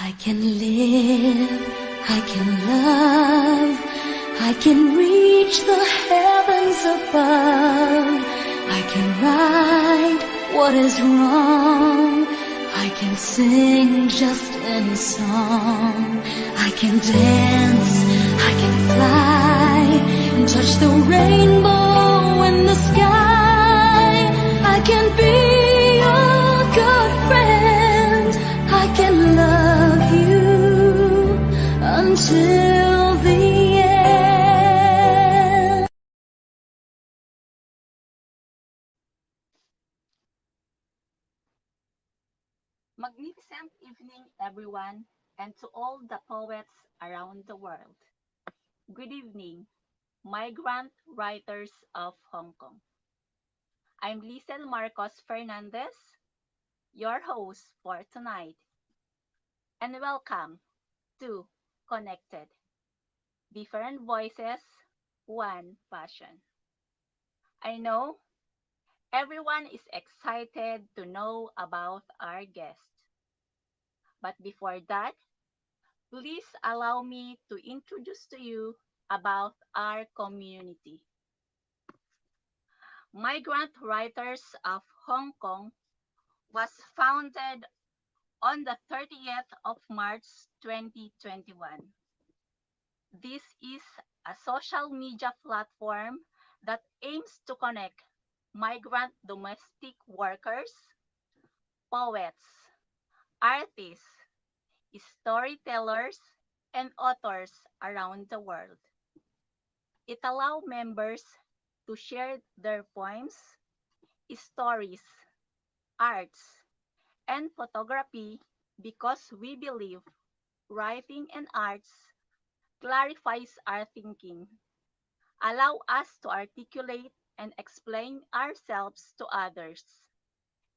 I can live, I can love, I can reach the heavens above. I can right what is wrong. I can sing just any song. I can dance, I can fly, and touch the rainbow in the sky. I can be your good friend. I can love you until the end. Magnificent evening, everyone, and to all the poets around the world. Good evening, migrant writers of Hong Kong. I'm Liezel Fernandez, your host for tonight, and welcome to Connected. Different voices, one passion. I know everyone is excited to know about our guest. But before that, please allow me to introduce to you about our community. Migrant Writers of Hong Kong was founded on the 30th of March 2021. This is a social media platform that aims to connect migrant domestic workers, poets, artists, storytellers, and authors around the world. It allows members to share their poems, stories, arts, and photography because we believe writing and arts clarifies our thinking, allow us to articulate and explain ourselves to others,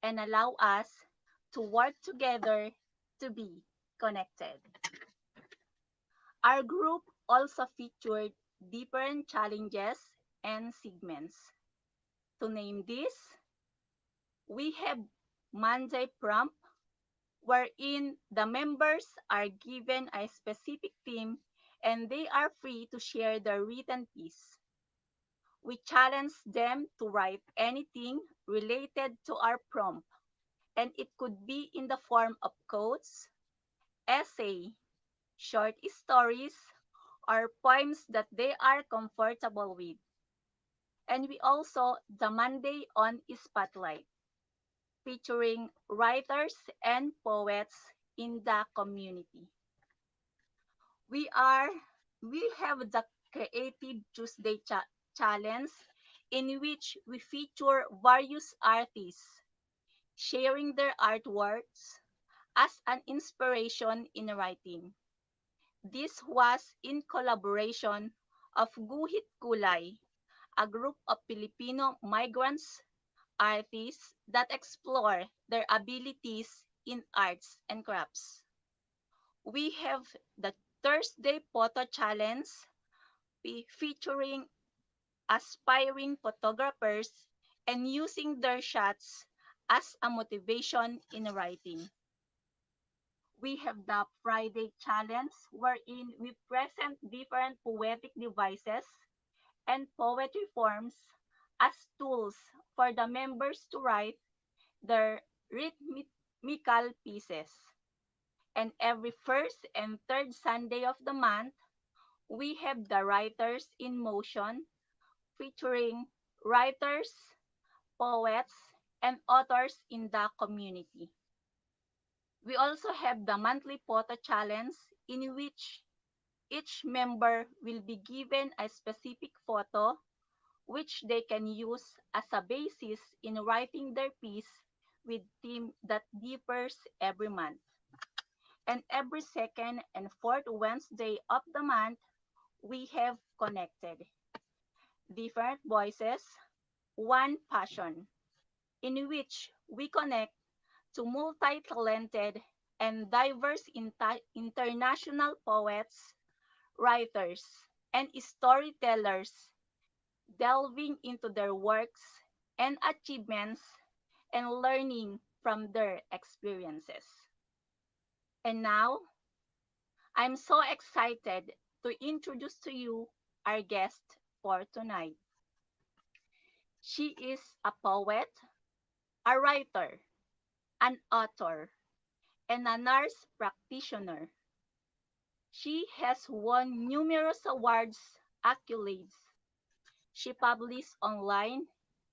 and allow us to work together to be connected. Our group also featured different challenges and segments. To name this, we have Monday Prompt, wherein the members are given a specific theme and they are free to share their written piece. We challenge them to write anything related to our prompt, and it could be in the form of quotes, essay, short stories, or poems that they are comfortable with. And we also the Monday on Spotlight, featuring writers and poets in the community. We are we have the Creative Tuesday Challenge, in which we feature various artists sharing their artworks as an inspiration in writing. This was in collaboration of Guhit Kulay, a group of Filipino migrants artists that explore their abilities in arts and crafts. We have the Thursday Photo Challenge featuring aspiring photographers and using their shots as a motivation in writing. We have the Friday Challenge, wherein we present different poetic devices and poetry forms as tools for the members to write their rhythmical pieces. And every first and third Sunday of the month, we have the Writers in Motion, featuring writers, poets, and authors in the community. We also have the monthly photo challenge, in which each member will be given a specific photo which they can use as a basis in writing their piece with theme that differs every month. And every second and fourth Wednesday of the month, we have Connected. Different voices, one passion, in which we connect to multi-talented and diverse international poets, writers, and storytellers, delving into their works and achievements and learning from their experiences. And now, I'm so excited to introduce to you our guest for tonight. She is a poet, a writer, an author, and a nurse practitioner. She has won numerous awards, accolades. She publishes online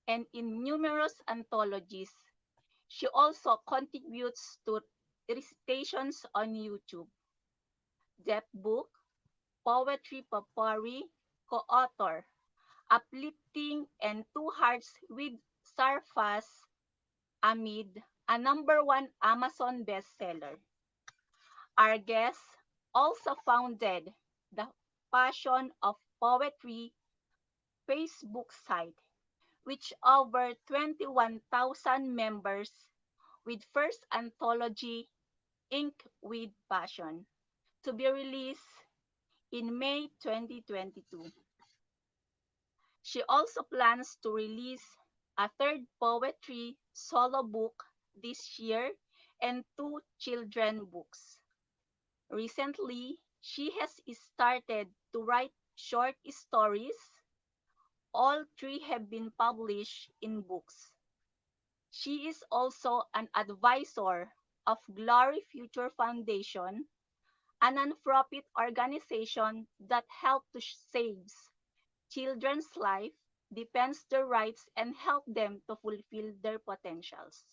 and in numerous anthologies. She also contributes to recitations on YouTube. Deaf book, poetry papari, co-author, uplifting and two hearts with Sarfaz Amid, a #1 Amazon bestseller. Our guest also founded the Passion of Poetry Facebook site, which over 21,000 members with first anthology Ink with Passion to be released in May 2022. She also plans to release a third poetry solo book this year and two children books. Recently, she has started to write short stories. All three have been published in books. She is also an advisor of Glory Future Foundation, a nonprofit organization that helps to save children's life, defends their rights, and help them to fulfill their potentials.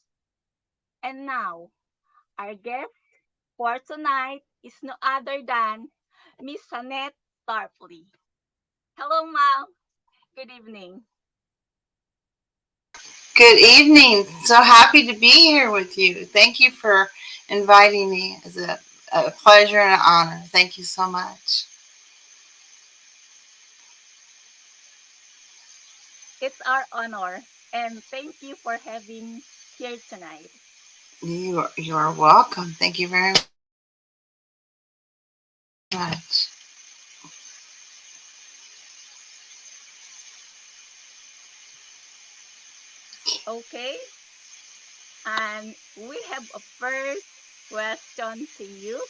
And now, our guest for tonight is no other than Miss Annette Tarpley. Hello, ma'am. Good evening. Good evening. So happy to be here with you. Thank you for inviting me. It's a pleasure and an honor. Thank you so much. It's our honor, and thank you for having here tonight. You are welcome. Thank you very much. Okay, and we have a first question to you,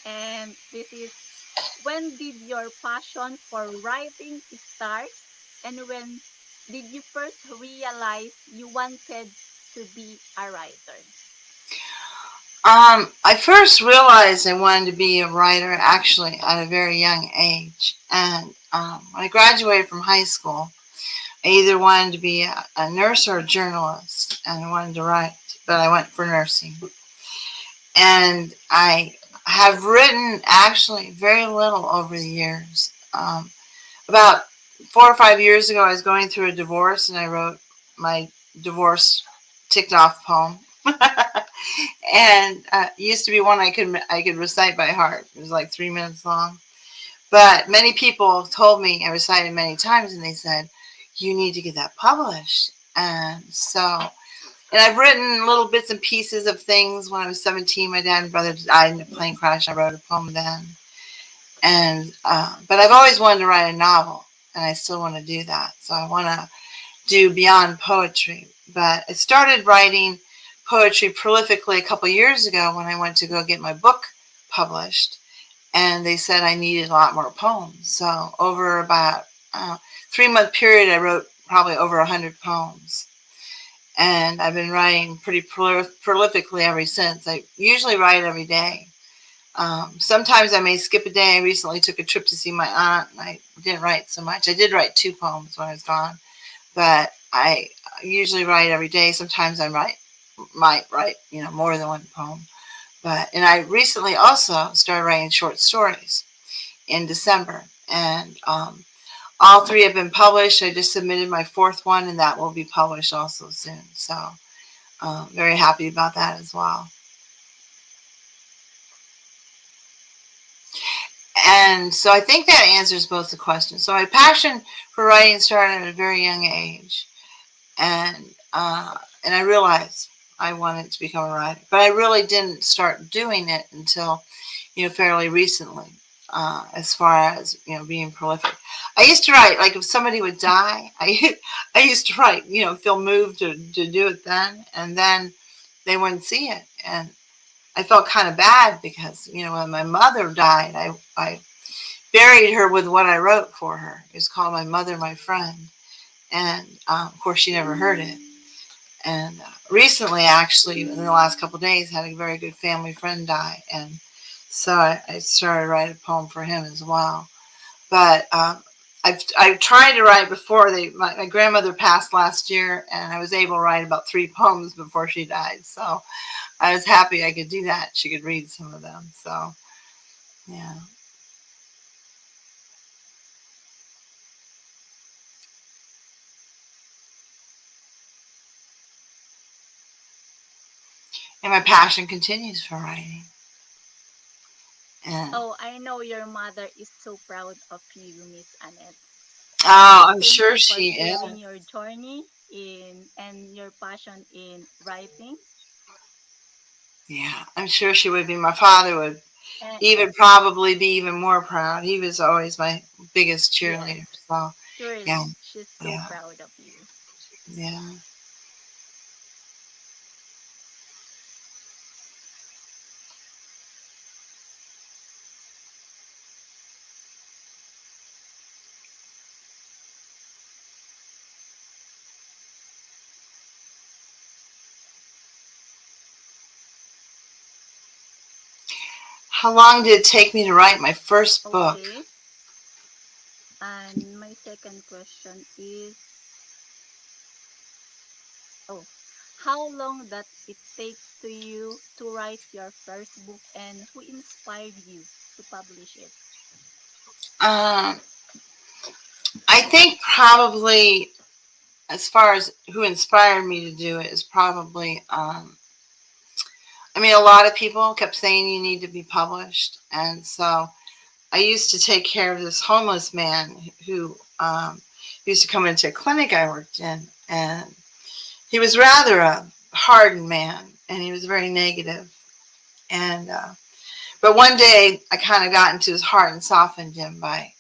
and this is, when did your passion for writing start, and when did you first realize you wanted to be a writer? I first realized I wanted to be a writer actually at a very young age. And when I graduated from high school, I either wanted to be a nurse or a journalist, and I wanted to write, but I went for nursing. And I have written actually very little over the years. About 4 or 5 years ago, I was going through a divorce, and I wrote my divorce ticked off poem. And it used to be one I could recite by heart. It was like 3 minutes long. But many people told me I recited many times, and they said, "You need to get that published." And I've written little bits and pieces of things. When I was 17, my dad and brother died in a plane crash. I wrote a poem then. But I've always wanted to write a novel, and I still want to do that. So I want to do beyond poetry. But I started writing poetry prolifically a couple years ago when I went to go get my book published, and they said I needed a lot more poems. So over about 3 month period, I wrote probably over 100 poems. And I've been writing pretty prolifically ever since. I usually write every day. Sometimes I may skip a day. I recently took a trip to see my aunt, and I didn't write so much. I did write 2 poems when I was gone, but I usually write every day. Sometimes might write, more than one poem. And I recently also started writing short stories in December, and all three have been published. I just submitted my fourth one, and that will be published also soon. So very happy about that as well. And so I think that answers both the questions. So my passion for writing started at a very young age, and I realized I wanted to become a writer, but I really didn't start doing it until fairly recently. As far as being prolific, I used to write like if somebody would die. I used to write, feel moved to do it then, and then they wouldn't see it, and I felt kind of bad because, when my mother died, I buried her with what I wrote for her. It was called My Mother, My Friend. And of course, she never heard it. And recently, actually, in the last couple of days, had a very good family friend die. And so I started to write a poem for him as well. But I've tried to write before. My grandmother passed last year, and I was able to write about 3 poems before she died. So I was happy I could do that. She could read some of them. So, yeah. And my passion continues for writing. And Oh, I know your mother is so proud of you, Miss Annette. oh, And I'm thank sure you for she is. sharing your journey in and your passion in writing. Yeah, I'm sure she would be. My father would And even probably be even more proud. He was always my biggest yes, cheerleader. So, yeah, surely she's so yeah, proud of you. yeah. How long did it take me to write my first book? Okay. And my second question is, oh, how long that it take to you to write your first book and who inspired you to publish it? Um, I think probably as far as who inspired me to do it is probably, I mean, a lot of people kept saying you need to be published. And so I used to take care of this homeless man who used to come into a clinic I worked in. And he was rather a hardened man and he was very negative. And, but one day I kind of got into his heart and softened him by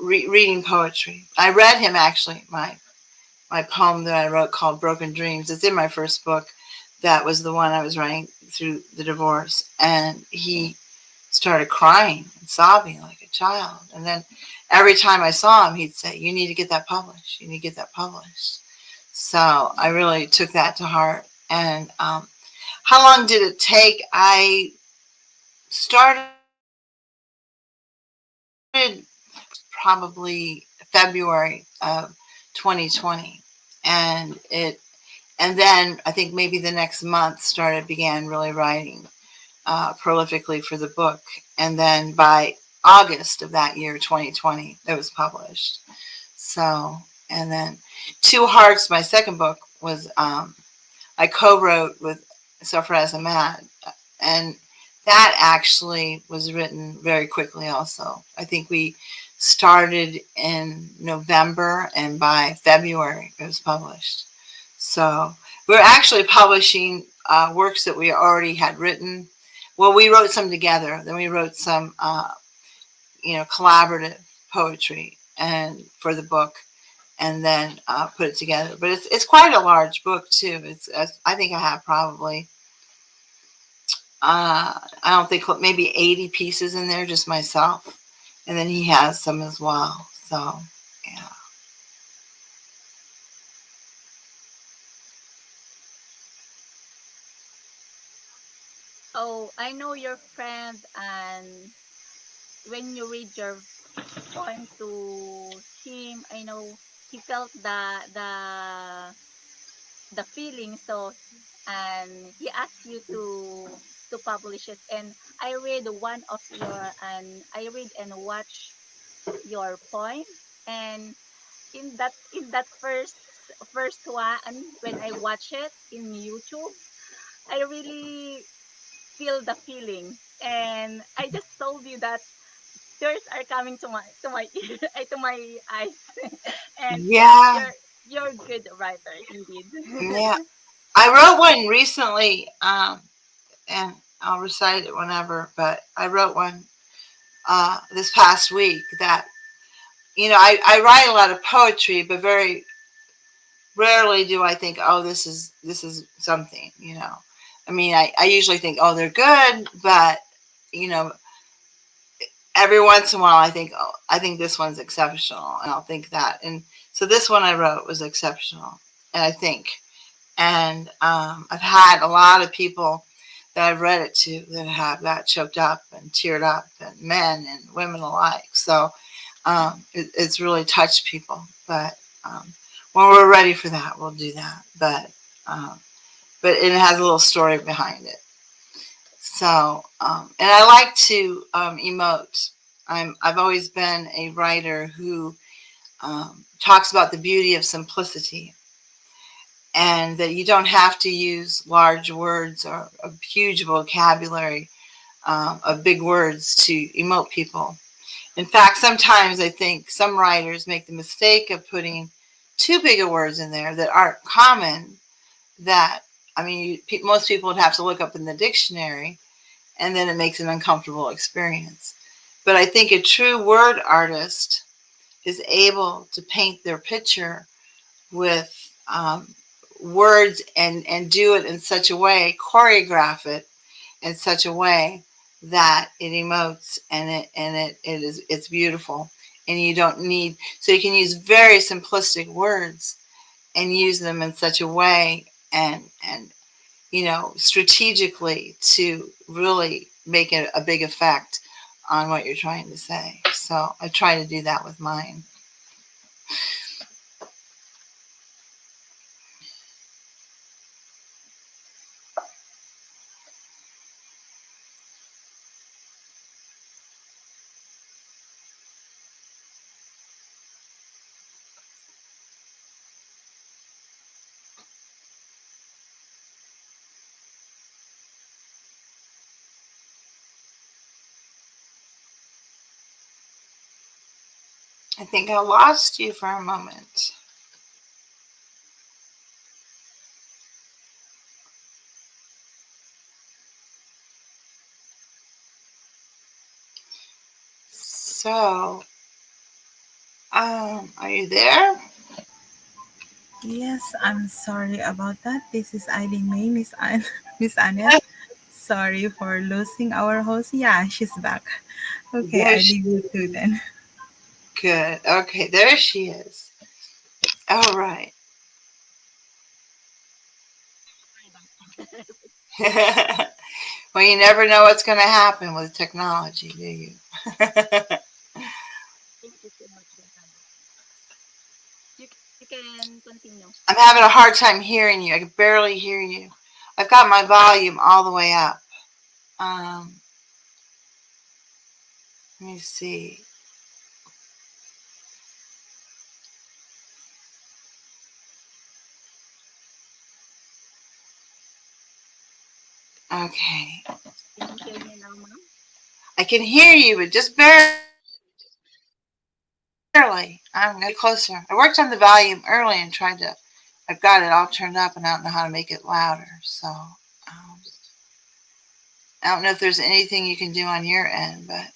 reading poetry. I read him actually my poem that I wrote called Broken Dreams. It's in my first book. That was the one I was writing through the divorce. And he started crying and sobbing like a child. And then every time I saw him, he'd say, "You need to get that published. You need to get that published." So I really took that to heart. And how long did it take? I started probably February of 2020. And and then I think maybe the next month began really writing prolifically for the book. And then by August of that year, 2020, it was published. So, and then Two Hearts, my second book, was I co-wrote with Sarfraz Ahmad, and that actually was written very quickly. Also, I think we started in November, and by February it was published. So we're actually publishing works that we already had written. Well, we wrote some together. Then we wrote some, collaborative poetry and for the book, and then put it together. But it's quite a large book too. I think I have probably I don't think maybe 80 pieces in there just myself, and then he has some as well. So yeah. Oh, I know your friend, and when you read your poem to him, I know he felt the feeling. So, and he asked you to publish it. And I read one of your and I read and watch your poem. And in that first one, when I watch it in YouTube, I really feel the feeling. And I just told you that tears are coming to my ear, to my eyes. And yeah, Yeah, you're a good writer indeed. yeah. I wrote one recently, and I'll recite it whenever. But I wrote one this past week that I write a lot of poetry, but very rarely do I think, oh, this is something. I mean, I usually think, oh, they're good, but you know, every once in a while I think, oh, I think this one's exceptional, and I'll think that. And so this one I wrote was exceptional, and I think. And I've had a lot of people that I've read it to that have got choked up and teared up, and men and women alike. So it's really touched people. But when we're ready for that, we'll do that. Um, but it has a little story behind it. So and I like to emote. I've always been a writer who talks about the beauty of simplicity, and that you don't have to use large words or a huge vocabulary of big words to emote people. In fact, sometimes I think some writers make the mistake of putting too big of words in there that aren't common. That, I mean, most people would have to look up in the dictionary, and then it makes an uncomfortable experience. But I think a true word artist is able to paint their picture with words, and do it in such a way, choreograph it in such a way that it emotes, it's beautiful. And you don't need, so you can use very simplistic words and use them in such a way, and strategically, to really make it a big effect on what you're trying to say. So I try to do that with mine. I think I lost you for a moment. So, are you there? Yes, I'm sorry about that. This is Eileen May, Miss Annette. Sorry for losing our host. Yeah, she's back. Okay, There I she leave you two then. Good. Okay, there she is. All right. Well, you never know what's going to happen with technology, do you? Thank you so much, Johanna. You can continue. I'm having a hard time hearing you. I can barely hear you. I've got my volume all the way up. Um, Let me see. Okay. Can you hear me now, ma'am? I can hear you, but just barely. I'm going to get closer. I worked on the volume early and I've got it all turned up, and I don't know how to make it louder. So I don't know if there's anything you can do on your end, but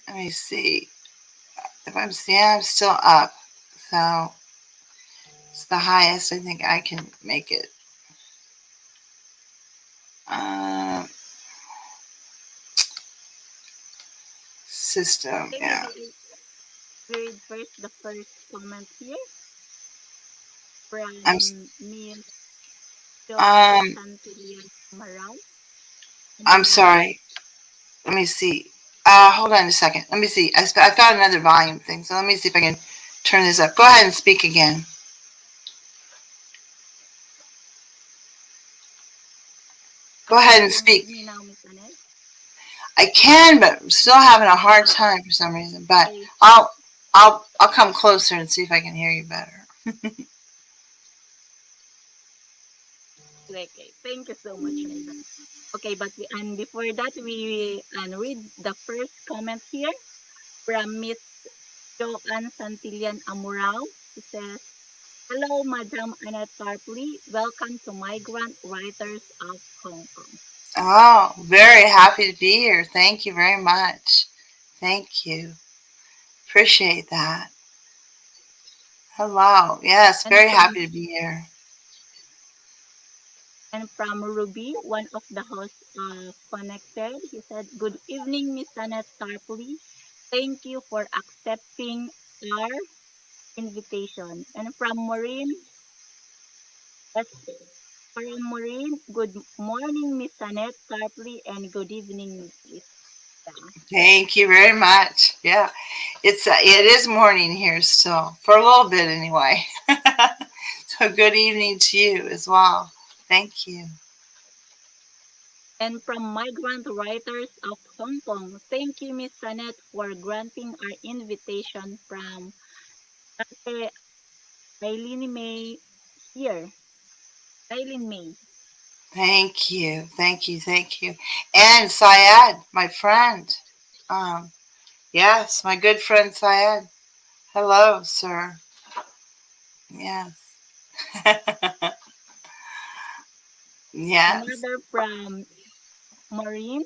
let me see. If I'm seeing, I'm still up. So it's the highest I think I can make it. Um, System, Okay, yeah. maybe we read first the first comment here I'm from Miss Joanne um Santillan Amaral. I'm Amaral. sorry. Let me see. Hold on a second. Let me see. I found another volume thing, so let me see if I can turn this up. Go ahead and speak again. Go Okay, ahead can and you hear speak. me now, Miss Annette? I can, but I'm still having a hard Okay, time for some reason. But okay, I'll come closer and see if I can hear you better. okay. Thank you so much, Miss. Okay, and before that, we read the first comment here from Miss Joanne Santillan Amurao. She says, "Hello, Madam Annette Tarpley. Welcome to Migrant Writers of Hong Kong." Oh, very happy to be here. Thank you very much. Thank you. Appreciate that. Hello. Yes, And very from happy to be here. Ruby, one of the hosts of Connected, he said, "Good evening, Miss Annette Tarpley. Thank you for accepting our invitation." And from Maureen, that's from Maureen, "Good morning, Miss Annette Tarpley, and good evening, Miss Lisa." Thank you very much. Yeah, it is morning here still for a little bit anyway. So good evening to you as well. Thank you. And from Migrant Writers of Hong Kong, "Thank you, Miss Annette, for granting our invitation from Ate Eileen May here. Eileen May. Thank you. Thank you. Thank you. And Syed, my friend. Um, yes, my good friend Syed. Hello, sir. Yes. Yes. Another from Maureen.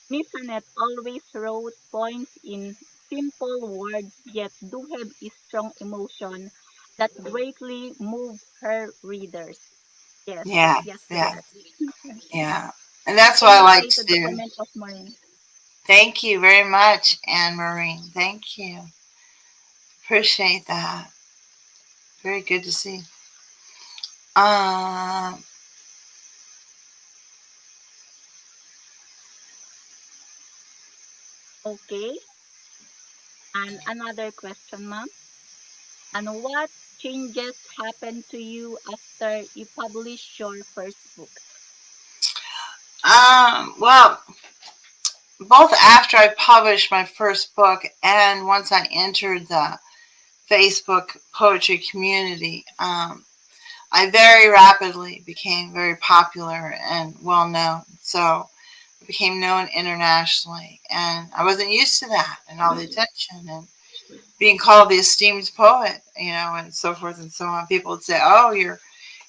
Miss Annette always wrote poems in simple words yet do have a strong emotion that greatly move her readers. Yes, Yes. yes to Yes. that. Yeah. And that's what I like to Appreciated the do. comment of Maureen. Thank you very much, Anne Marie. Thank you. Appreciate that. Very good to see. Um, Okay, and another question, ma'am. And what changes happened to you after you published your first book? well, both after I published my first book and once I entered the Facebook poetry community, I very rapidly became very popular and well known. So I became known internationally, and I wasn't used to that and all the attention and being called the esteemed poet, and so forth and so on. People would say, "Oh, you're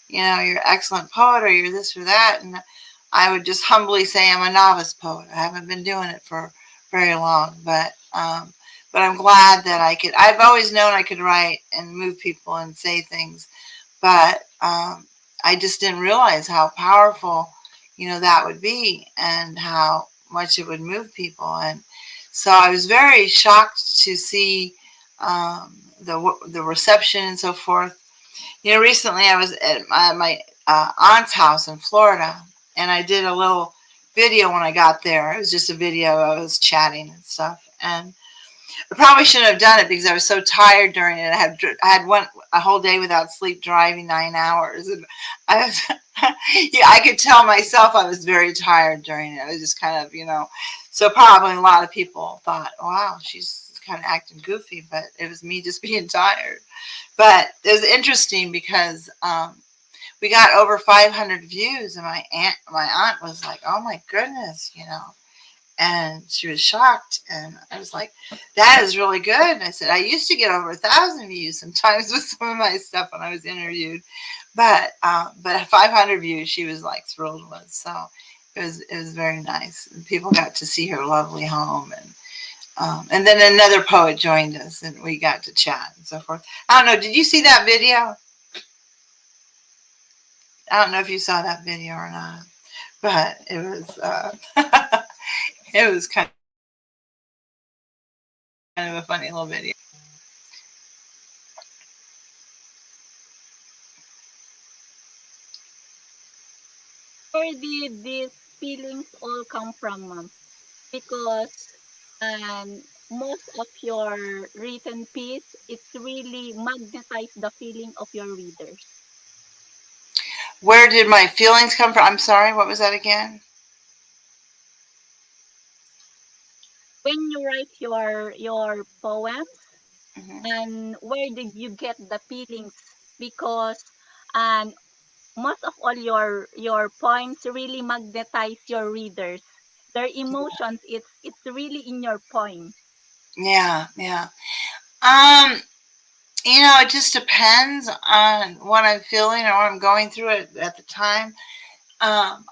an excellent poet, or you're this or that," and I would just humbly say, "I'm a novice poet. I haven't been doing it for very long, but I'm glad that I could. I've always known I could write and move people and say things, but I just didn't realize how powerful, that would be and how much it would move people. And so I was very shocked to see the reception and so forth. Recently I was at my aunt's house in Florida, and I did a little video when I got there. It was just a video of us chatting and stuff, and I probably shouldn't have done it because I was so tired during it. I had one a whole day without sleep, driving 9 hours, and I was yeah, I could tell myself I was very tired during it. I was just kind of, so probably a lot of people thought, wow, she's kind of acting goofy, but it was me just being tired. But it was interesting because we got over 500 views, and my aunt was like, "Oh my goodness." And she was shocked, and I was like, "That is really good." And I said, "I used to get over 1,000 views sometimes with some of my stuff when I was interviewed, but at 500 views, she was like thrilled with. So it was very nice, and people got to see her lovely home, and then another poet joined us, and we got to chat and so forth. I don't know. Did you see that video? I don't know if you saw that video or not, but it was it was kind of a funny little video. Where did these feelings all come from, ma'am? Because most of your written piece, it's really magnetize the feeling of your readers. Where did my feelings come from? I'm sorry. What was that again? When you write your poems, Hmm. and where did you get the feelings? Because and most of all your poems really magnetize your readers. Their emotions, it's really in your poem. Yeah, yeah. It just depends on what I'm feeling or what I'm going through at the time. Um,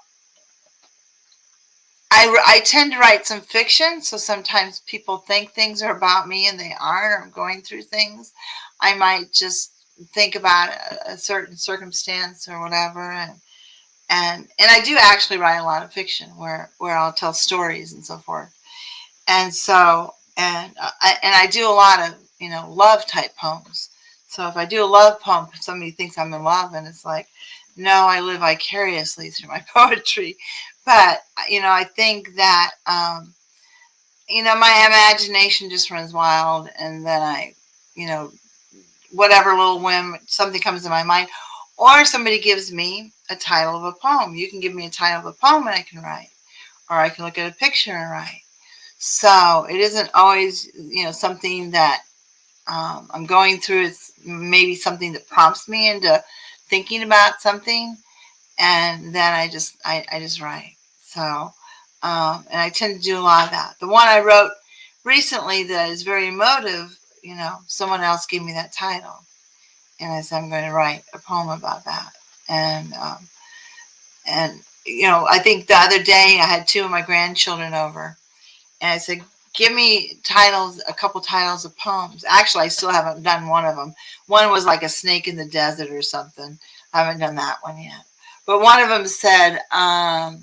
I tend to write some fiction, so sometimes people think things are about me and they aren't, or I'm going through things. I might just think about a certain circumstance or whatever, and I do actually write a lot of fiction where I'll tell stories and so forth. And so I do a lot of love type poems. So if I do a love poem, somebody thinks I'm in love, and it's like, no, I live vicariously through my poetry. But I think that my imagination just runs wild, and then you know, whatever little whim, something comes to my mind, or somebody gives me a title of a poem. You can give me a title of a poem and I can write, or I can look at a picture and write. So it isn't always, something that I'm going through. It's maybe something that prompts me into thinking about something, and then I just write. So, and I tend to do a lot of that. The one I wrote recently that is very emotive, someone else gave me that title, and I said I'm going to write a poem about that. And I think the other day I had two of my grandchildren over, and I said, give me titles, a couple titles of poems. Actually, I still haven't done one of them. One was like a snake in the desert or something. I haven't done that one yet. But one of them said, and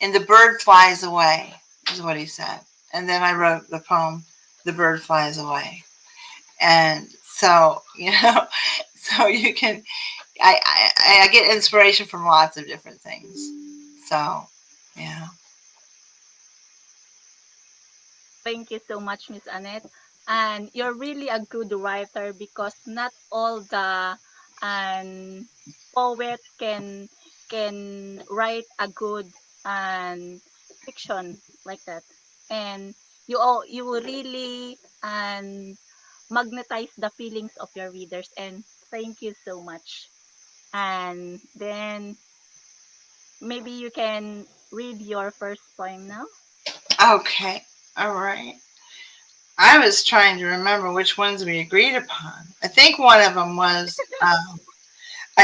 the bird flies away, is what he said. And then I wrote the poem, The Bird Flies Away. And so, so you can, I get inspiration from lots of different things. So, yeah. Thank you so much, Miss Annette. And you're really a good writer because not all the and poet can write a good and fiction like that. And you will really and magnetize the feelings of your readers. And thank you so much. And then maybe you can read your first poem now. Okay. All right. I was trying to remember which ones we agreed upon. I think one of them was,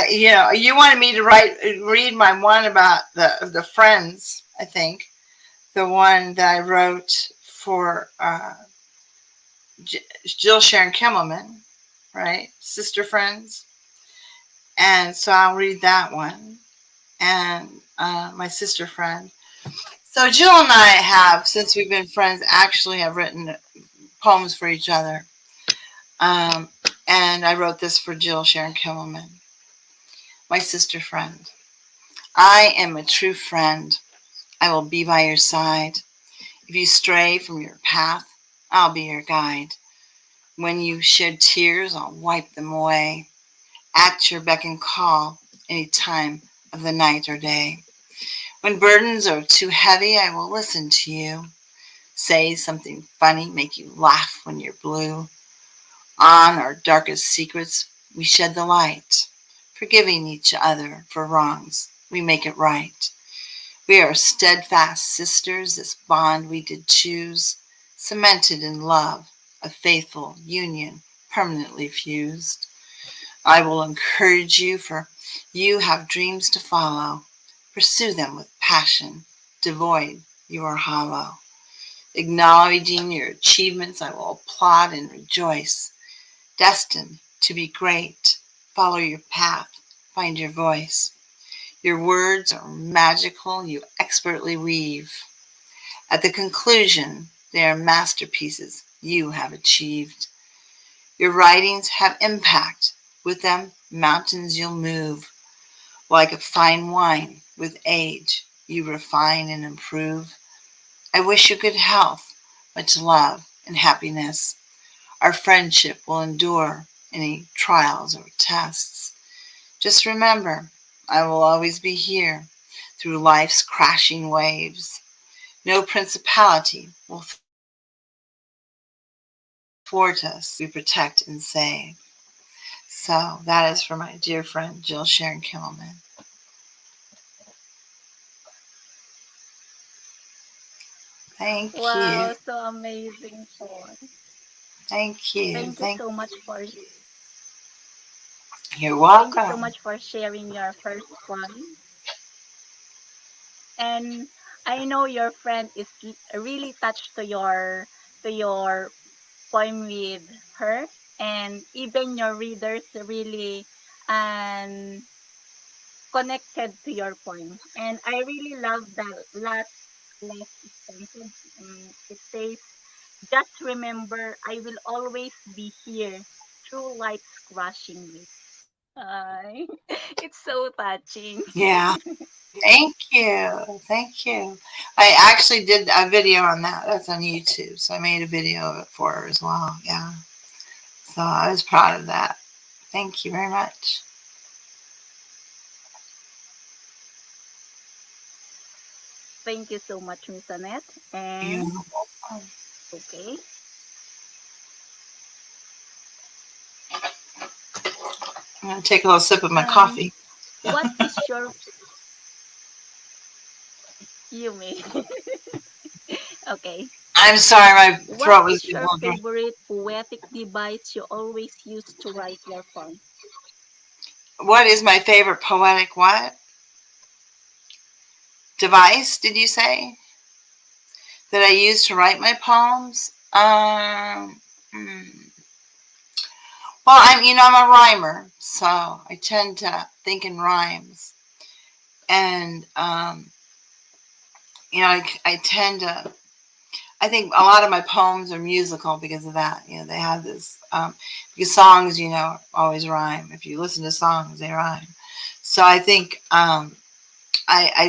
you wanted me to read my one about the friends. I think the one that I wrote for Jill Sharon Kimmelman, right? Sister Friends. And so I'll read that one. And my sister friend. So Jill and I have, since we've been friends, actually have written poems for each other. Um, and I wrote this for Jill Sharon Kimmelman, my sister friend. I am a true friend. I will be by your side. If you stray from your path, I'll be your guide. When you shed tears, I'll wipe them away. At your beck and call, any time of the night or day. When burdens are too heavy, I will listen to you. Say something funny, make you laugh when you're blue. On our darkest secrets, we shed the light. Forgiving each other for wrongs, we make it right. We are steadfast sisters, this bond we did choose, cemented in love, a faithful union, permanently fused. I will encourage you, for you have dreams to follow. Pursue them with passion, devoid you are hollow. Acknowledging your achievements, I will applaud and rejoice. Destined to be great, follow your path, find your voice. Your words are magical, you expertly weave. At the conclusion, they are masterpieces you have achieved. Your writings have impact. With them, mountains you'll move. Like a fine wine, with age, you refine and improve. I wish you good health, much love and happiness. Our friendship will endure any trials or tests. Just remember, I will always be here through life's crashing waves. No principality will thwart us. We protect and save. So that is for my dear friend Jill Sharon Kimmelman. Thank you. Wow, so amazing poem. Thank you. Thank you so much for You're thank you so welcome. much for sharing your first poem. And I know your friend is really touched to your poem with her. and even your readers really um, connected to your poem. And I really love the last sentence. It says, "Just remember, I will always be here through life's crushing waves." Ay, it's so touching. Yeah. Thank you. Thank you. I actually did a video on that. That's on YouTube. So I made a video of it for her as well. Yeah. So I was proud of that. Thank you very much. Thank you so much, Miss Annette. You. And okay, I'm going to take a little sip of my um, coffee. what is your you may okay? I'm sorry, my What throat was is getting a your little dry. favorite poetic device you always use to write your poem? What is my favorite poetic what? Device, did you say? That I use to write my poems? Hmm. Well, I'm a rhymer, so I tend to think in rhymes. And, I tend to, I think a lot of my poems are musical because of that. They have this, because songs, always rhyme. If you listen to songs, they rhyme. So I think, I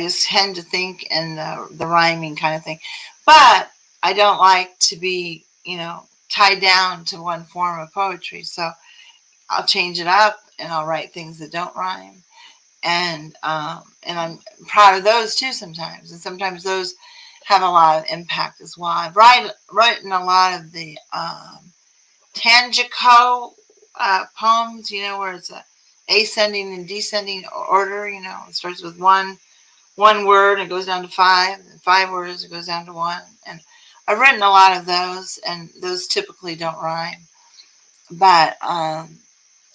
just tend to think in the rhyming kind of thing. But I don't like to be, tied down to one form of poetry. So I'll change it up and I'll write things that don't rhyme. And I'm proud of those too sometimes. And sometimes those have a lot of impact as well. I've written a lot of the Tangico poems, where it's a ascending and descending order. It starts with one word and it goes down to five, and 5 words it goes down to one. And I've written a lot of those, and those typically don't rhyme. But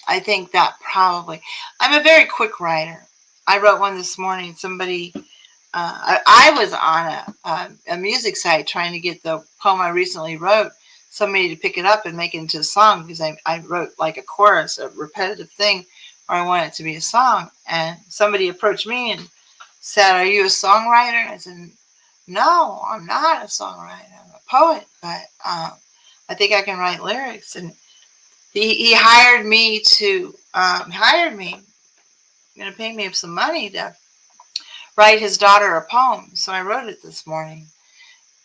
I think that probably, I'm a very quick writer. I wrote one this morning. Somebody, I was on a music site trying to get the poem I recently wrote, somebody to pick it up and make it into a song, because I wrote like a chorus, a repetitive thing, or I want it to be a song. And somebody approached me and said, "Are you a songwriter?" I said, "No, I'm not a songwriter. I'm a poet, but I think I can write lyrics." And he hired me, going to pay me some money to write his daughter a poem. So I wrote it this morning.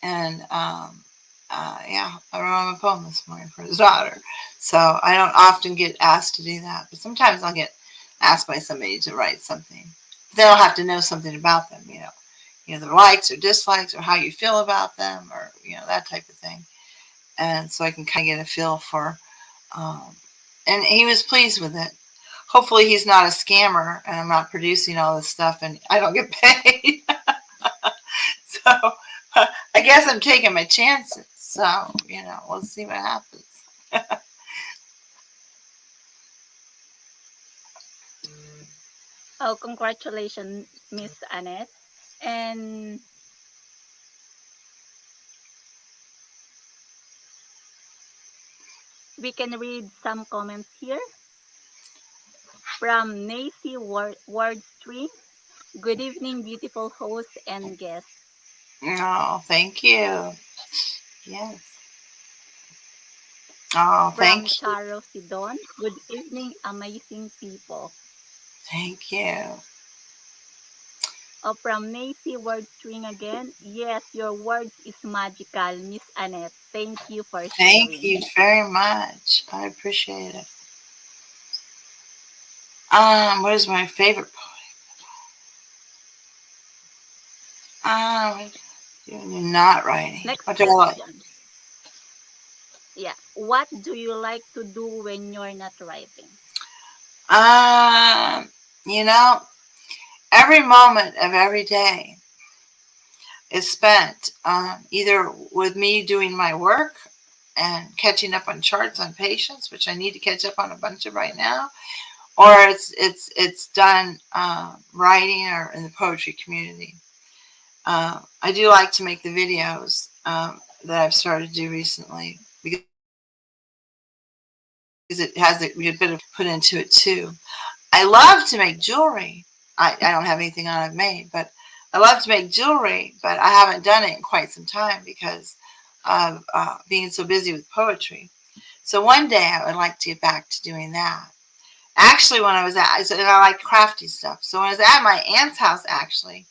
And yeah, I wrote him a poem this morning for his daughter. So I don't often get asked to do that, but sometimes I'll get asked by somebody to write something. They'll have to know something about them, their likes or dislikes, or how you feel about them, or that type of thing. And so I can kind of get a feel for. Um, and he was pleased with it. Hopefully, he's not a scammer, and I'm not producing all this stuff, and I don't get paid. So I guess I'm taking my chances. So we'll see what happens. Oh, congratulations, Miss Annette. And we can read some comments here from Nacy Wardstream. Good evening, beautiful host and guest. Oh, thank you. Yes. Oh, From thank you. Charo Sidon. Good evening, amazing people. Thank you. Oh, from Nacy Wordstring again. Yes, your words is magical, Miss Annette. Thank you for Thank sharing. you very much. I appreciate it. What is my favorite poem? You're not writing. Next What do I like? question. Yeah. What do you like to do when you're not writing? Um, you know, every moment of every day is spent either with me doing my work and catching up on charts on patients, which I need to catch up on a bunch of right now, or it's done writing or in the poetry community. I do like to make the videos that I've started to do recently, because because it has a bit of put into it too. I love to make jewelry. I don't have anything on I've made, but I love to make jewelry, but I haven't done it in quite some time because of being so busy with poetry. So one day I would like to get back to doing that. Actually, when I was and I like crafty stuff. So when I was at my aunt's house, actually,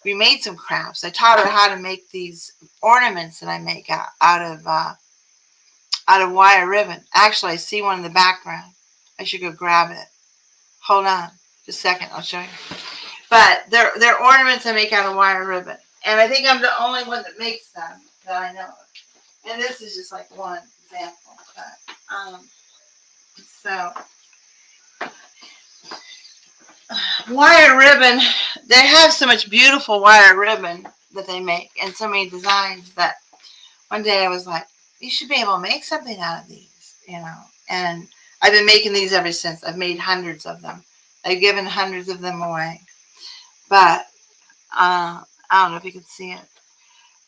we made some crafts. I taught her how to make these ornaments that I make out of wire ribbon. Actually, I see one in the background. I should go grab it. Hold on, just a second. I'll show you. But they're ornaments I make out of wire ribbon, and I think I'm the only one that makes them that I know of. And this is just like one example. But so wire ribbon, they have so much beautiful wire ribbon that they make, and so many designs that one day I was like, you should be able to make something out of these, you know. And I've been making these ever since. I've made hundreds of them. I've given hundreds of them away. But I don't know if you can see it.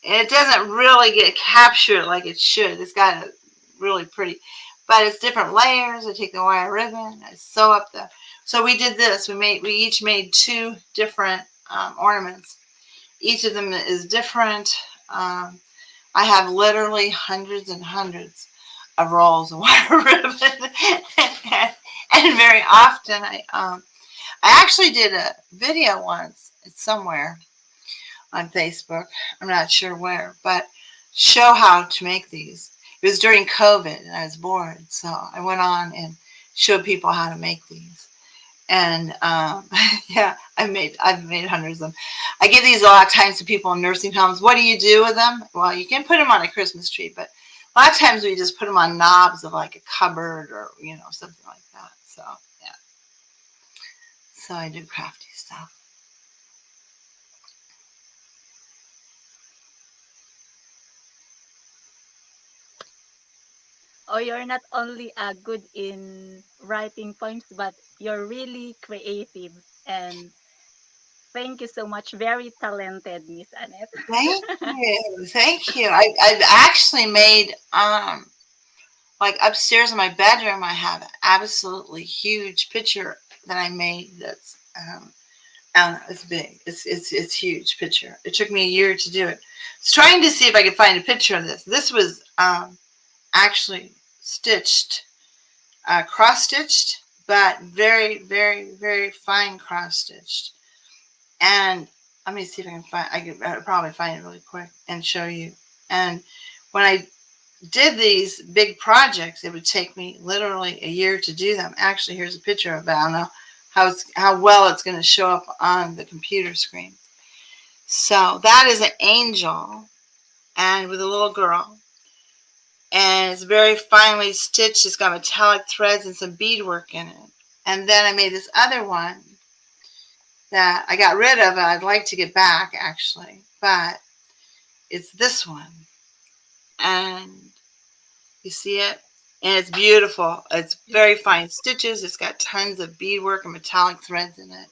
It doesn't really get captured like it should. It's got a really pretty, but it's different layers. I take the wire ribbon, I sew up the. So we did this. We each made two different ornaments. Each of them is different. I have literally hundreds and hundreds of rolls of wire ribbon, and very often I actually did a video once. It's somewhere on Facebook. I'm not sure where, but show how to make these. It was during COVID and I was bored, so I went on and showed people how to make these. And yeah, I've made hundreds of them. I give these a lot of times to people in nursing homes. What do you do with them? Well, you can put them on a Christmas tree, but a lot of times we just put them on knobs of like a cupboard or something like that. So yeah, so I do crafty stuff. Oh, you're not only good in writing poems, but you're really creative. And thank you so much. Very talented, Miss Annette. Thank you. Thank you. I've actually made like upstairs in my bedroom I have an absolutely huge picture that I made that's it's big. It's huge picture. It took me a year to do it. I was trying to see if I could find a picture of this. This was actually stitched, cross stitched, but very, very, very fine cross stitched. And let me see if I can find. I could probably find it really quick and show you. And when I did these big projects, it would take me literally a year to do them. Actually, here's a picture of it. I don't know how well it's going to show up on the computer screen. So that is an angel, and with a little girl, and it's very finely stitched. It's got metallic threads and some beadwork in it. And then I made this other one that I got rid of. I'd like to get back actually, but it's this one, and you see it, and it's beautiful. It's very fine stitches. It's got tons of beadwork and metallic threads in it,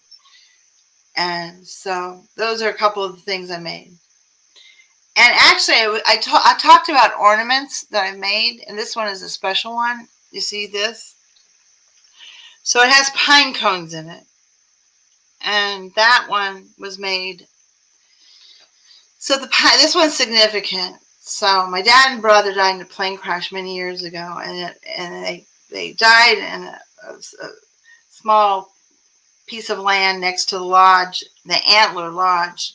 and so those are a couple of the things I made. And actually, I talked about ornaments that I made, and this one is a special one. You see this? So it has pine cones in it, and that one was made. So this one's significant. So my dad and brother died in a plane crash many years ago, and they died in a small piece of land next to the lodge, the antler lodge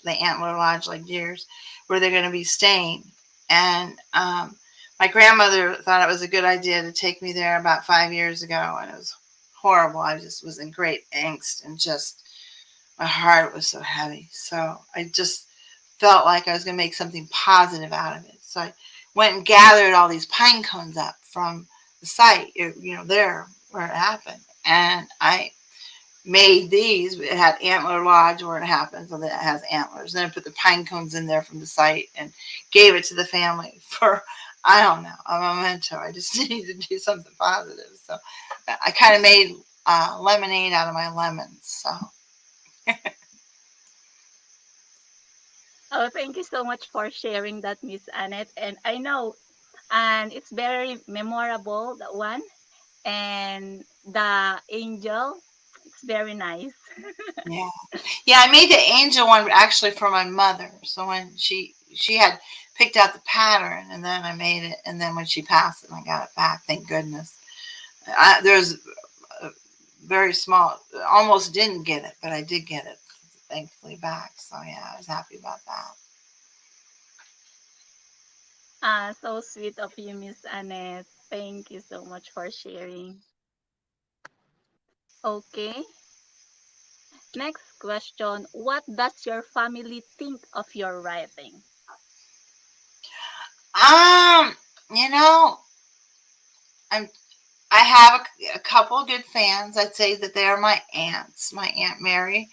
like deers, where they're going to be staying. And my grandmother thought it was a good idea to take me there about 5 years ago, and it was horrible. I just was in great angst, and just my heart was so heavy. So I just felt like I was going to make something positive out of it. So I went and gathered all these pine cones up from the site, there where it happened. And I made these. It had Antler Lodge where it happened, so that it has antlers. Then I put the pine cones in there from the site and gave it to the family for, I don't know, a memento. I just needed to do something positive. So I kind of made lemonade out of my lemons. So. Oh, thank you so much for sharing that, Miss Annette. And I know, and it's very memorable, that one. And the angel, it's very nice. Yeah. Yeah, I made the angel one actually for my mother. So when she had picked out the pattern, and then I made it, and then when she passed it, I got it back. Thank goodness. There's a very small, almost didn't get it, but I did get it thankfully back. So yeah, I was happy about that. So sweet of you, Miss Annette. Thank you so much for sharing. Okay, next question. What does your family think of your writing? Um, you know, I'm I have a couple of good fans. I'd say that they are my aunts. My Aunt Mary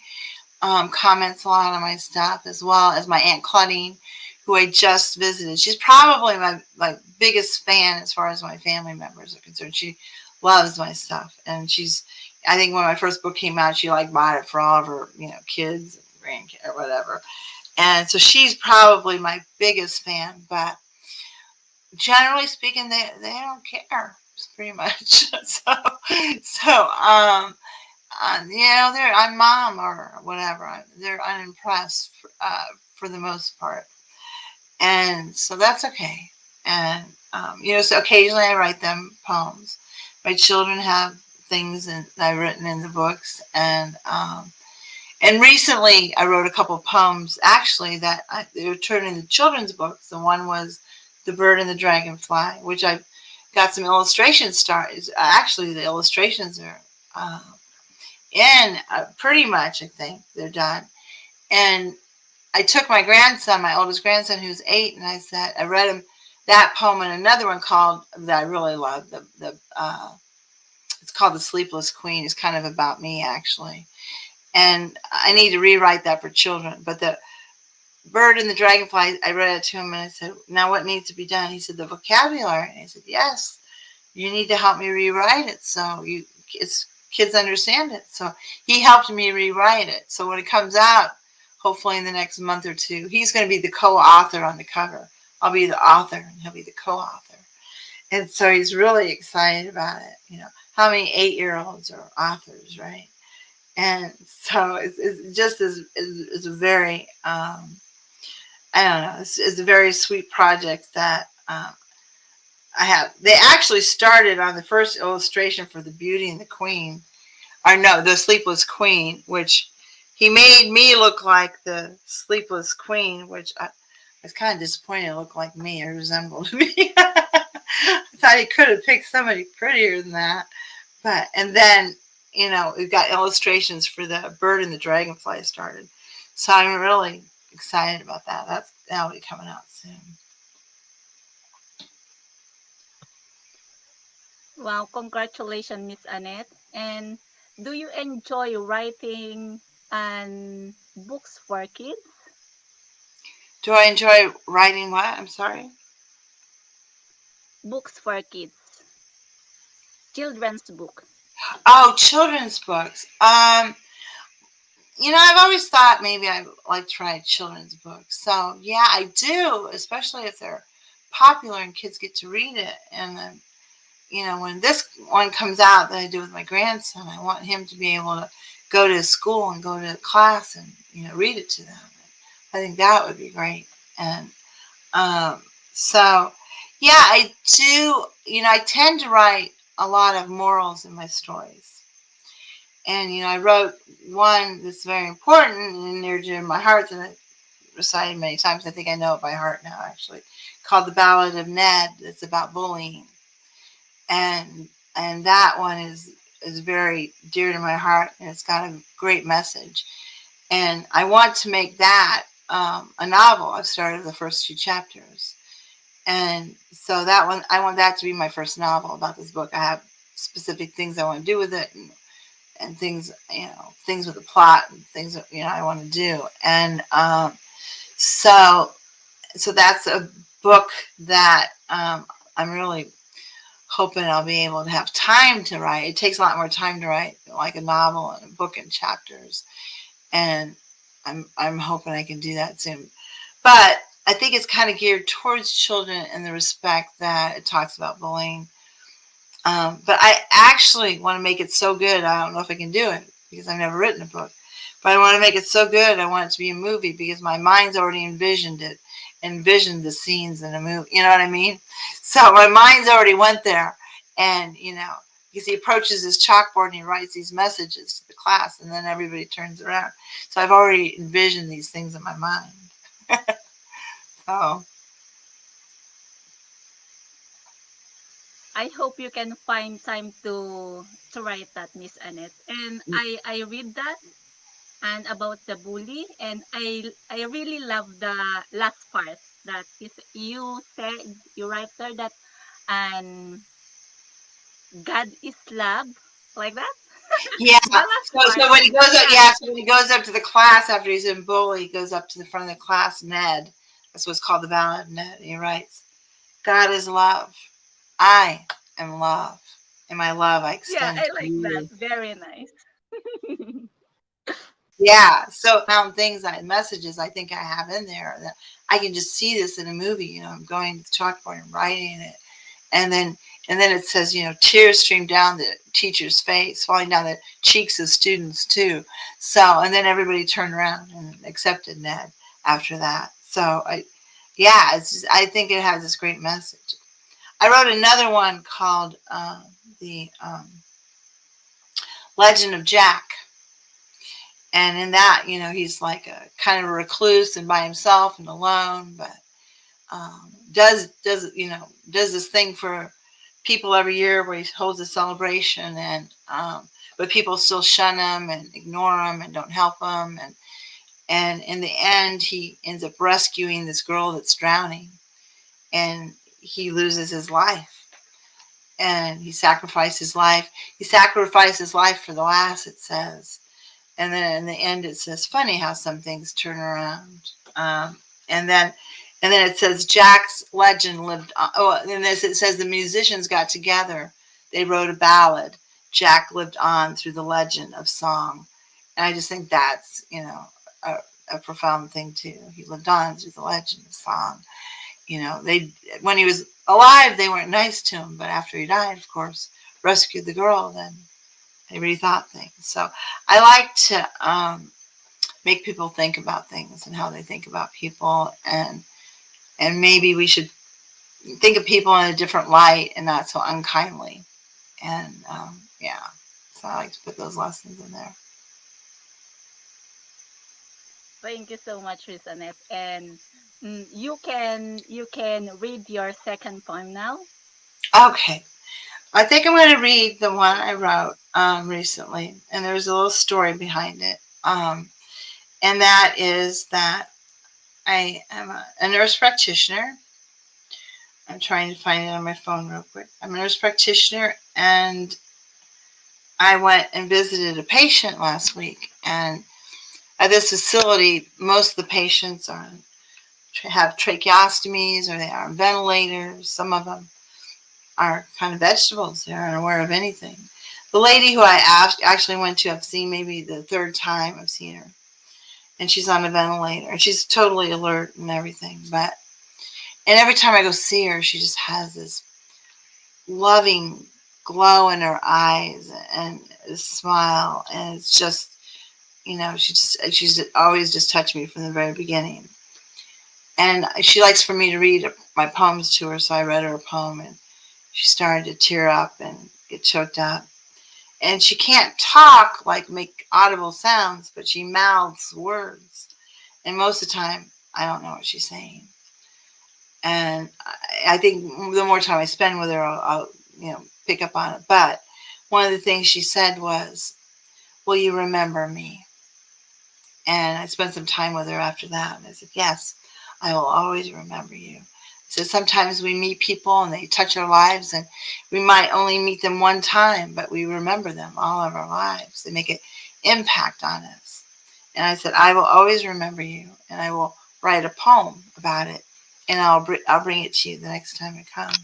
comments a lot on my stuff, as well as my Aunt Claudine, who I just visited. She's probably my biggest fan as far as my family members are concerned. She loves my stuff, and I think when my first book came out, she like bought it for all of her kids and grandkids or whatever. And so she's probably my biggest fan, but generally speaking, they don't care pretty much. So they're I'm mom or whatever. They're unimpressed for the most part, and so that's okay. And so occasionally I write them poems. My children have things that I've written in the books, and recently I wrote a couple of poems actually that they were turned into children's books. The one was The Bird and the Dragonfly, which I got some illustrations started. Actually, the illustrations are in pretty much, I think they're done. And I took my grandson, my oldest grandson, who's 8, and I read him that poem and another one called that I really love. It's called The Sleepless Queen. It's kind of about me actually, and I need to rewrite that for children. But the Bird and the Dragonfly, I read it to him and I said, "Now what needs to be done?" He said, "The vocabulary." And I said, "Yes, you need to help me rewrite it so kids understand it." So he helped me rewrite it. So when it comes out, hopefully in the next month or two, he's going to be the co-author on the cover. I'll be the author and he'll be the co-author. And so he's really excited about it. How many 8-year-olds are authors, right? And so it's just is a very I don't know. It's a very sweet project that I have. They actually started on the first illustration for the Beauty and the Queen, or no, the Sleepless Queen, which he made me look like the Sleepless Queen, which I was kind of disappointed it looked like me or resembled me. I thought he could have picked somebody prettier than that. And then, we've got illustrations for the Bird and the Dragonfly started. So I'm really excited about that. That'll be coming out soon. Wow, congratulations, Miss Annette. And do you enjoy writing and books for kids? Do I enjoy writing what? I'm sorry. Books for kids, children's book. Oh, children's books. I've always thought maybe I'd like to write children's books. So yeah, I do, especially if they're popular and kids get to read it. And then, when this one comes out that I do with my grandson, I want him to be able to go to school and go to class and read it to them. I think that would be great. And um, so yeah, I do. I tend to write a lot of morals in my stories. And I wrote one that's very important and near to my heart that I recited many times. I think I know it by heart now, actually, called "The Ballad of Ned." It's about bullying, and that one is very dear to my heart, and it's got a great message. And I want to make that a novel. I've started the first 2 chapters, and so that one I want that to be my first novel about this book. I have specific things I want to do with it, and things, things with the plot and things that, I want to do. And so that's a book that I'm really hoping I'll be able to have time to write. It takes a lot more time to write like a novel and a book in chapters. And I'm hoping I can do that soon. But I think it's kind of geared towards children in the respect that it talks about bullying. But I actually want to make it so good. I don't know if I can do it because I've never written a book. But I want to make it so good. I want it to be a movie because my mind's already envisioned the scenes in a movie. You know what I mean? So my mind's already went there. And, because he approaches his chalkboard and he writes these messages to the class and then everybody turns around. So I've already envisioned these things in my mind. So, I hope you can find time to write that, Miss Annette. And I read that and about the bully, and I really love the last part that is you said, you write there that and God is love, like that. yeah. The last So part, when he goes up, yeah, yeah, so when he goes up to the class after he's in bully, he goes up to the front of the class, Ned. That's what's called the ballad of Ned. And he writes, God is love. I am love. And my love I yeah, extend I to like that. you. Very nice. Yeah. So found things, messages I think I have in there that I can just see this in a movie. I'm going to the chalkboard and writing it. And then it says, tears stream down the teacher's face, falling down the cheeks of students too. So, and then everybody turned around and accepted Ned after that. So I think it has this great message. I wrote another one called the Legend of Jack. And in that, he's like a kind of a recluse and by himself and alone, but does this thing for people every year where he holds a celebration, and but people still shun him and ignore him and don't help him, and in the end he ends up rescuing this girl that's drowning, and he loses his life, and he sacrificed his life for the lass, it says. And then in the end it says, funny how some things turn around. And then it says Jack's legend lived on. Oh, and this it says the musicians got together. They wrote a ballad. Jack lived on through the legend of song. And I just think that's, a, a profound thing too. He lived on through the legend of song. They when he was alive, they weren't nice to him, but after he died, of course, rescued the girl, then they rethought things. So I like to make people think about things and how they think about people, and maybe we should think of people in a different light and not so unkindly. And yeah, so I like to put those lessons in there. Thank you so much, Miss Annette. And you can read your second poem now. Okay, I think I'm going to read the one I wrote recently, and there's a little story behind it. And that is that I am a nurse practitioner. I'm trying to find it on my phone real quick. I'm a nurse practitioner, and I went and visited a patient last week. And at this facility, most of the patients have tracheostomies or they are on ventilators. Some of them are kind of vegetables. They aren't aware of anything. The lady who I actually went to, I've seen maybe the third time I've seen her. And she's on a ventilator. And she's totally alert and everything. And every time I go see her, she just has this loving glow in her eyes and a smile. And it's just, she's always just touched me from the very beginning. And she likes for me to read my poems to her, so I read her a poem, and she started to tear up and get choked up. And she can't talk, like make audible sounds, but she mouths words. And most of the time, I don't know what she's saying. And I think the more time I spend with her, I'll pick up on it. But one of the things she said was, "Will you remember me?" And I spent some time with her after that. And I said, "Yes, I will always remember you." I said, sometimes we meet people and they touch our lives, and we might only meet them one time, but we remember them all of our lives. They make an impact on us. And I said, I will always remember you, and I will write a poem about it, and I'll bring it to you the next time I come.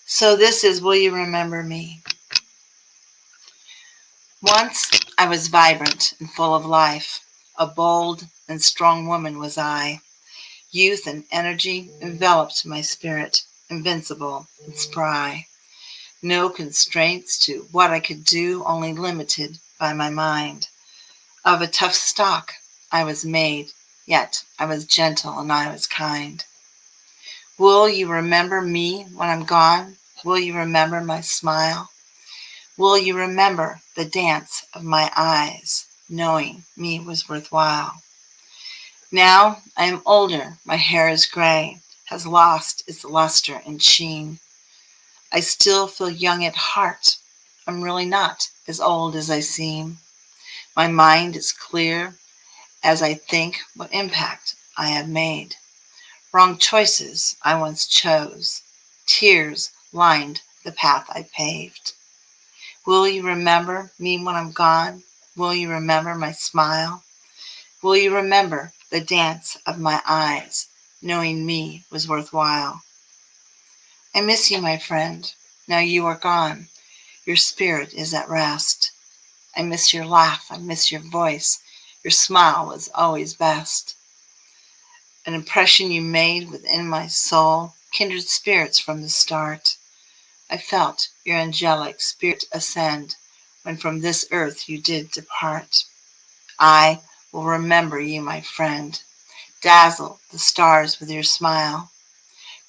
So this is Will You Remember Me? Once I was vibrant and full of life. A bold and strong woman was I. Youth and energy enveloped my spirit, invincible and spry. No constraints to what I could do, only limited by my mind. Of a tough stock I was made, yet I was gentle and I was kind. Will you remember me when I'm gone? Will you remember my smile? Will you remember the dance of my eyes, knowing me was worthwhile? Now I am older, my hair is gray, has lost its luster and sheen. I still feel young at heart. I'm really not as old as I seem. My mind is clear as I think what impact I have made. Wrong choices I once chose. Tears lined the path I paved. Will you remember me when I'm gone? Will you remember my smile? Will you remember the dance of my eyes, knowing me was worthwhile? I miss you, my friend. Now you are gone. Your spirit is at rest. I miss your laugh. I miss your voice. Your smile was always best. An impression you made within my soul, kindred spirits from the start. I felt your angelic spirit ascend when from this earth you did depart. I will remember you, my friend. Dazzle the stars with your smile.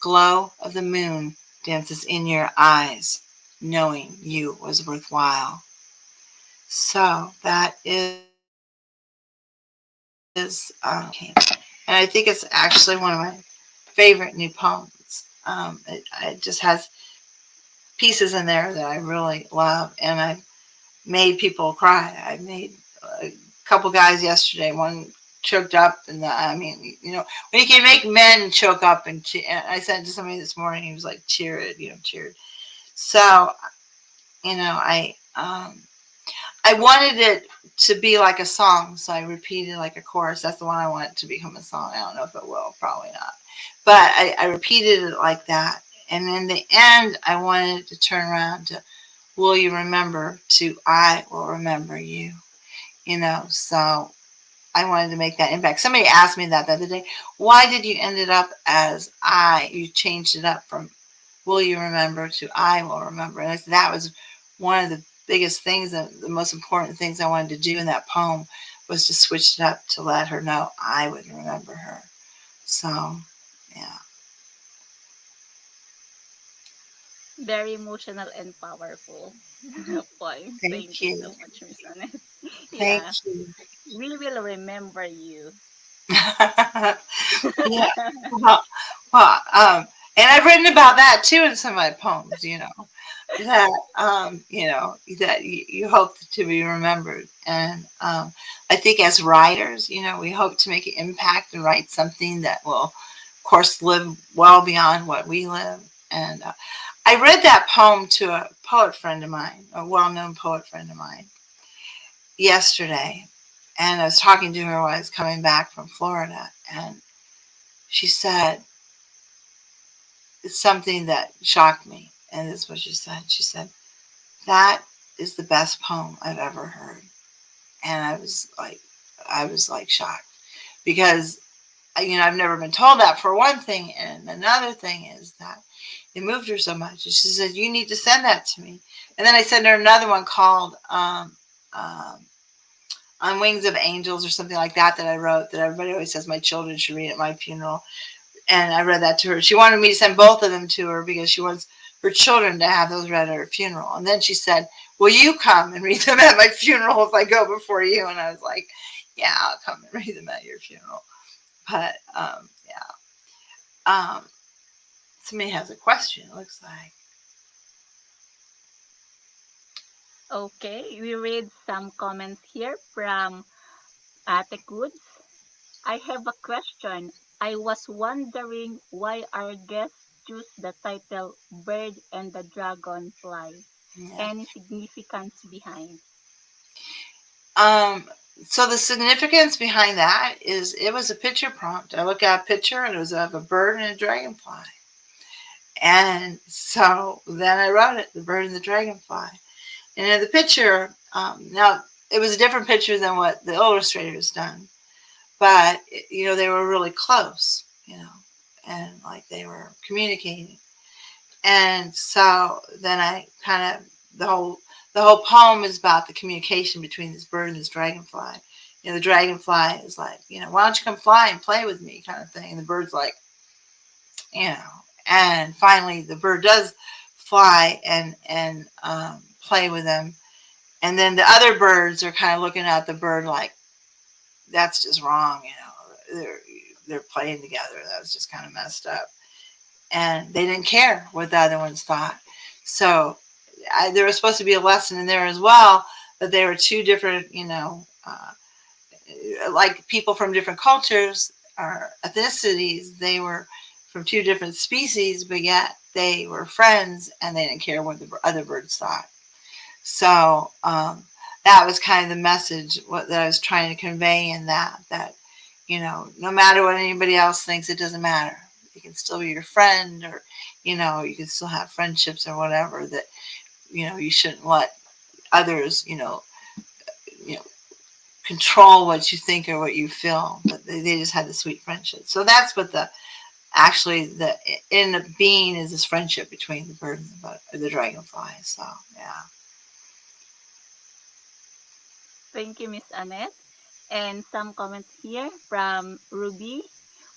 Glow of the moon dances in your eyes, knowing you was worthwhile. So that is, and I think it's actually one of my favorite new poems. It just has pieces in there that I really love, and I made people cry. I made a couple guys yesterday. One choked up, and I mean, when you can make men choke up, and I said to somebody this morning, he was like, cheered, cheered. So, I wanted it to be like a song, so I repeated like a chorus. That's the one I want it to become a song. I don't know if it will, probably not. But I repeated it like that. And in the end, I wanted it to turn around to, will you remember, to I will remember you. So I wanted to make that impact. Somebody asked me that the other day. Why did you end it up as I? You changed it up from will you remember to I will remember. And that was one of the biggest things, the most important things I wanted to do in that poem was to switch it up to let her know I would remember her. So, yeah. Very emotional and powerful poem. Thank Thank you you. so much, Miss Annette. Thank Yeah, you. we will remember you. Yeah. Well, and I've written about that too in some of my poems, that, that you hope to be remembered. And I think as writers, we hope to make an impact and write something that will, of course, live well beyond what we live. And I read that poem to a poet friend of mine, a well-known poet friend of mine, yesterday. And I was talking to her while I was coming back from Florida. And she said, it's something that shocked me. And this is what she said. She said, that is the best poem I've ever heard. And I was like shocked because, I've never been told that, for one thing. And another thing is that it moved her so much. And she said, you need to send that to me. And then I sent her another one called um, On Wings of Angels or something like that I wrote, that everybody always says my children should read at my funeral. And I read that to her. She wanted me to send both of them to her because she wants her children to have those read at her funeral. And then she said, will you come and read them at my funeral if I go before you? And I was like, yeah, I'll come and read them at your funeral. But, yeah. Somebody has a question, it looks like. Okay, we read some comments here from Ate Goods. I have a question. I was wondering why our guests choose the title Bird and the Dragonfly. Yeah. Any significance behind? Um, so the significance behind that is it was a picture prompt. I looked at a picture and it was of a bird and a dragonfly. And so then I wrote it, The Bird and the Dragonfly. And in the picture, now it was a different picture than what the illustrator's done, but they were really close, and like they were communicating. And so then I kind of, the whole poem is about the communication between this bird and this dragonfly. The dragonfly is like, why don't you come fly and play with me, kind of thing. And the bird's like, and finally the bird does fly and play with them. And then the other birds are kind of looking at the bird like, that's just wrong, they're playing together. That's just kind of messed up. And they didn't care what the other ones thought. So there was supposed to be a lesson in there as well, but they were two different, like people from different cultures or ethnicities. They were from two different species, but yet they were friends and they didn't care what the other birds thought. So that was kind of the message that I was trying to convey in that no matter what anybody else thinks, it doesn't matter. You can still be your friend, or you can still have friendships or whatever. That you shouldn't let others control what you think or what you feel. But they just had the sweet friendship. So that's what the end up being, is this friendship between the bird and the dragonfly. So yeah. Thank you, Miss Annette. And some comments here from Ruby.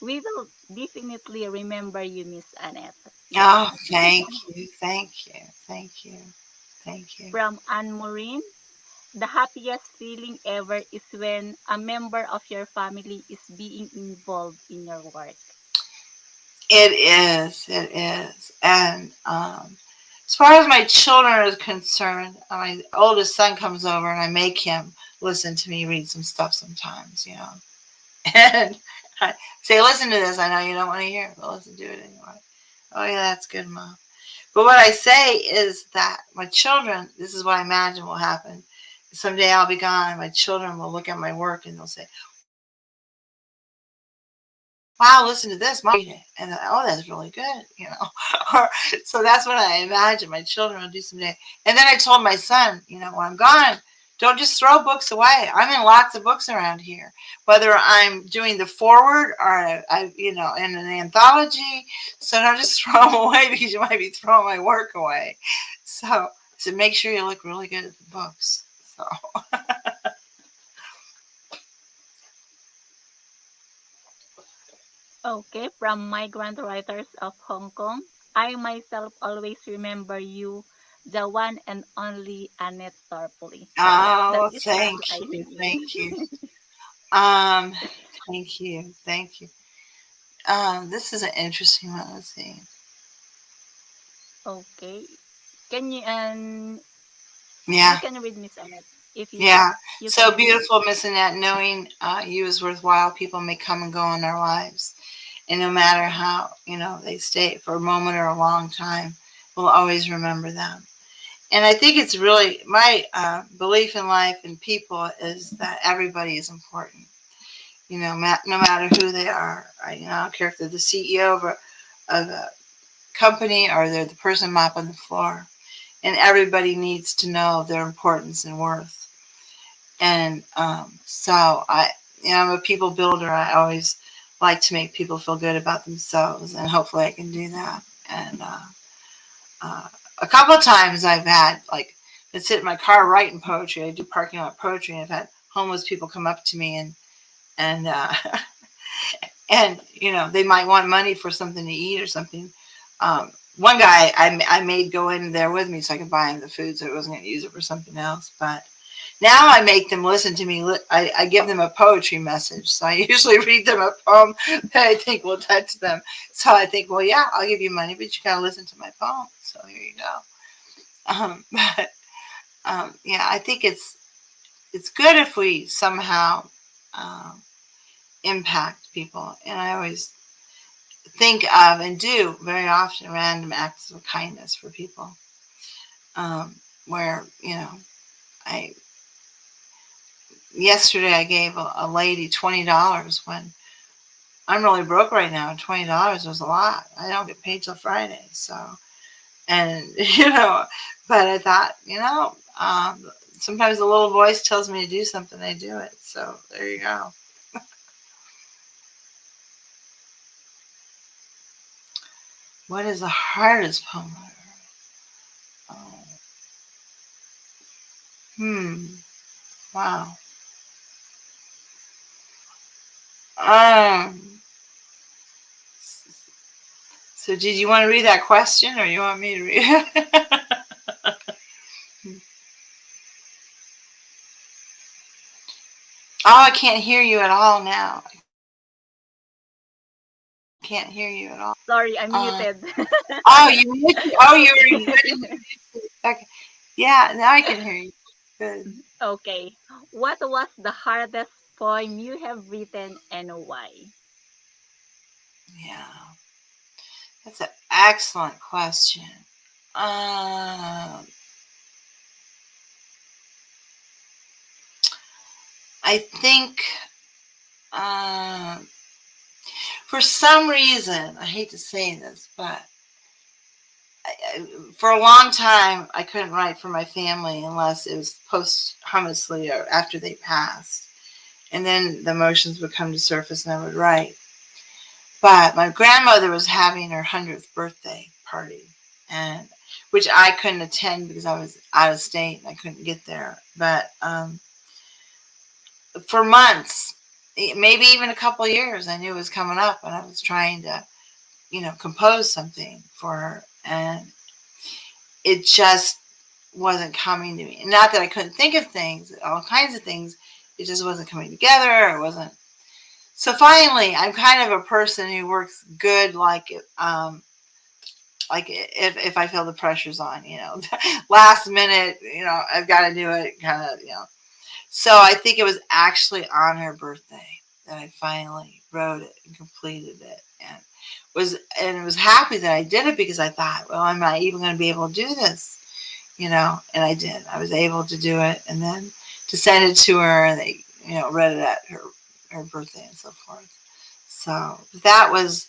We will definitely remember you, Miss Annette. Oh, Yes. thank you, thank you, thank you, thank you. From Anne Maureen. The happiest feeling ever is when a member of your family is being involved in your work. It is. And as far as my children are concerned, my oldest son comes over and I make him listen to me read some stuff sometimes, And I say, listen to this. I know you don't want to hear it, but listen to it anyway. Oh, yeah, that's good, Mom. But what I say is that my children, this is what I imagine will happen. Someday I'll be gone and my children will look at my work and they'll say, wow, listen to this, Mom. And oh, that's really good, or, so that's what I imagine my children will do someday. And then I told my son, when I'm gone, don't just throw books away. I'm in lots of books around here, whether I'm doing the forward or in an anthology. So don't just throw them away because you might be throwing my work away. So make sure you look really good at the books. So. Okay, from Migrant Writers of Hong Kong. I myself always remember you, the one and only Annette Tarpley. That Oh, is from thank you, Eileen. thank you. Um, thank you, thank you. This is an interesting one. Let's see. Okay. Can you Yeah, can read, Miss Annette, if yeah. you So can. beautiful, Miss Annette. Knowing you is worthwhile. People may come and go in our lives, and no matter how they stay for a moment or a long time, we'll always remember them. And I think it's really my belief in life and people is that everybody is important. No matter who they are. I don't care if they're the CEO of a company or they're the person mopping the floor. And everybody needs to know their importance and worth. And so I'm a people builder. I always like to make people feel good about themselves, and hopefully I can do that. And uh, a couple of times I've had been sitting in my car writing poetry. I do parking lot poetry, and I've had homeless people come up to me and and they might want money for something to eat or something. One guy I made go in there with me so I could buy him the food, so he wasn't going to use it for something else. But now I make them listen to me. I give them a poetry message. So I usually read them a poem that I think will touch them. So I think, well, yeah, I'll give you money, but you got to listen to my poem. So here you go. But yeah, I think it's good if we somehow um, impact people. And I always think of and do very often random acts of kindness for people. Where I yesterday I gave a lady $20 when I'm really broke right now, and $20 was a lot. I don't get paid till Friday, so and but I thought sometimes the little voice tells me to do something, I do it. So there you go. What is the hardest poem I've ever Wow. Um, so did you want to read that question or you want me to read it? Oh, I can't hear you at all now. I can't hear you at all. Sorry, I'm muted. Oh, you were okay. Yeah, now I can hear you. Good. Okay. What was the hardest poem you have written and why? Yeah, that's an excellent question. Um, I think um, for some reason, I hate to say this, but for a long time, I couldn't write for my family unless it was posthumously or after they passed. And then the emotions would come to surface and I would write. But my grandmother was having her 100th birthday party, and which I couldn't attend because I was out of state and I couldn't get there. But for months, maybe even a couple of years, I knew it was coming up and I was trying to, compose something for her. And it just wasn't coming to me. Not that I couldn't think of things, all kinds of things. It just wasn't coming together. It wasn't. So finally, I'm kind of a person who works good, like if I feel the pressure's on, last minute, I've got to do it, kind of. So I think it was actually on her birthday that I finally wrote it and completed it, and was happy that I did it because I thought, well, am I even going to be able to do this? And I did. I was able to do it, and then to send it to her, and they, read it at her birthday and so forth. So that was.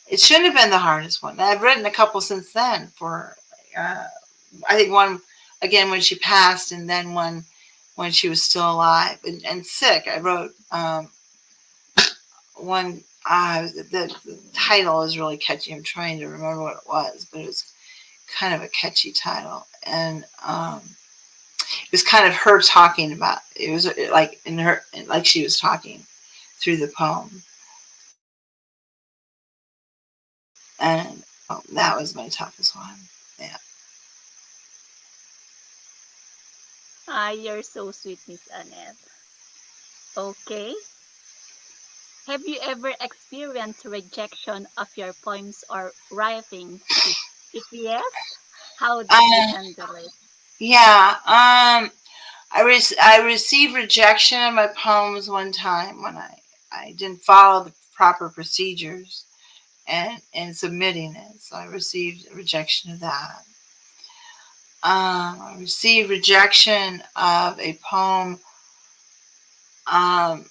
It shouldn't have been the hardest one. I've written a couple since then. I think one again when she passed, and then one when she was still alive and sick. I wrote one. The title is really catchy. I'm trying to remember what it was, but it was kind of a catchy title, and it was kind of her talking about. It was like in her, like she was talking through the poem, and that was my toughest one. Yeah. Ah, you're so sweet, Miss Annette. Okay. Have you ever experienced rejection of your poems or writings? If yes, how did you Uh, handle it? yeah. I received rejection of my poems one time when I didn't follow the proper procedures and submitting it. So I received rejection of that. I received rejection of a poem um,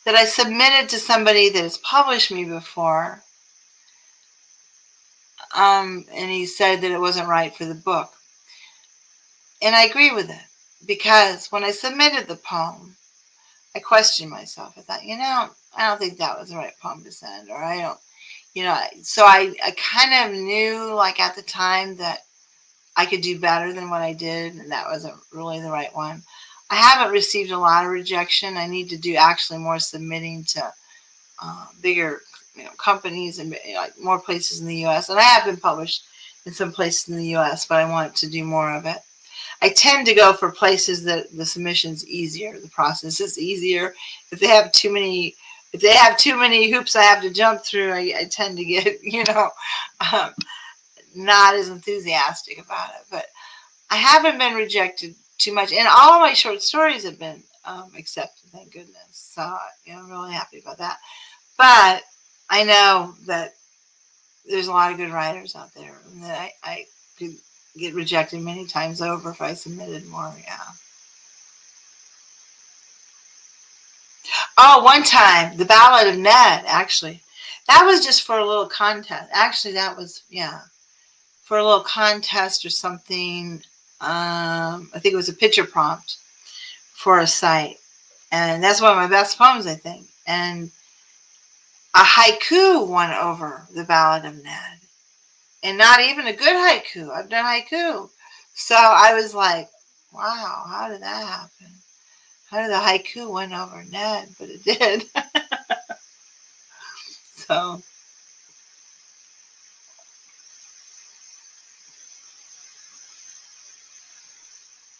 that I submitted to somebody that has published me before, and he said that it wasn't right for the book. And I agree with it because when I submitted the poem, I questioned myself. I thought, I don't think that was the right poem to send, or I don't, so I kind of knew, like at the time, that I could do better than what I did, and that wasn't really the right one. I haven't received a lot of rejection. I need to do actually more submitting to bigger, companies and like more places in the U.S. And I have been published in some places in the U.S., but I want to do more of it. I tend to go for places that the submission's easier, the process is easier. If they have too many, hoops I have to jump through, I tend to get, um, not as enthusiastic about it. But I haven't been rejected too much, and all of my short stories have been accepted, thank goodness. So, I'm really happy about that. But I know that there's a lot of good writers out there, and that I could get rejected many times over if I submitted more. Yeah. Oh, one time, the Ballad of Ned. Actually, that was just for a little contest. Actually, that was for a little contest or something. I think it was a picture prompt for a site, and that's one of my best poems, I think. And a haiku won over the Ballad of Ned. And not even a good haiku. I've done haiku. So I was like, wow, how did that happen? How did the haiku win over Ned? But it did. So,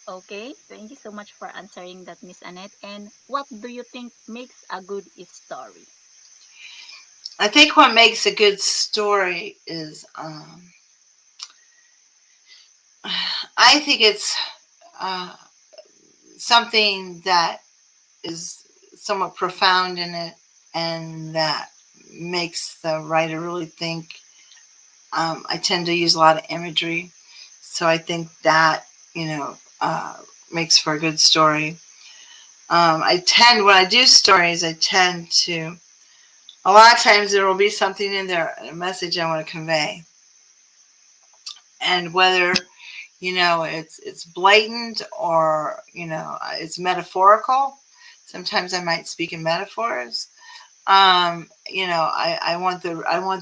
Okay, thank you so much for answering that, Miss Annette. And what do you think makes a good story? I think what makes a good story is, I think it's uh, something that is somewhat profound in it and that makes the writer really think. I tend to use a lot of imagery, so I think that, makes for a good story. When I do stories, I tend to, a lot of times there will be something in there, a message I want to convey. And whether, it's blatant or, it's metaphorical, sometimes I might speak in metaphors. I want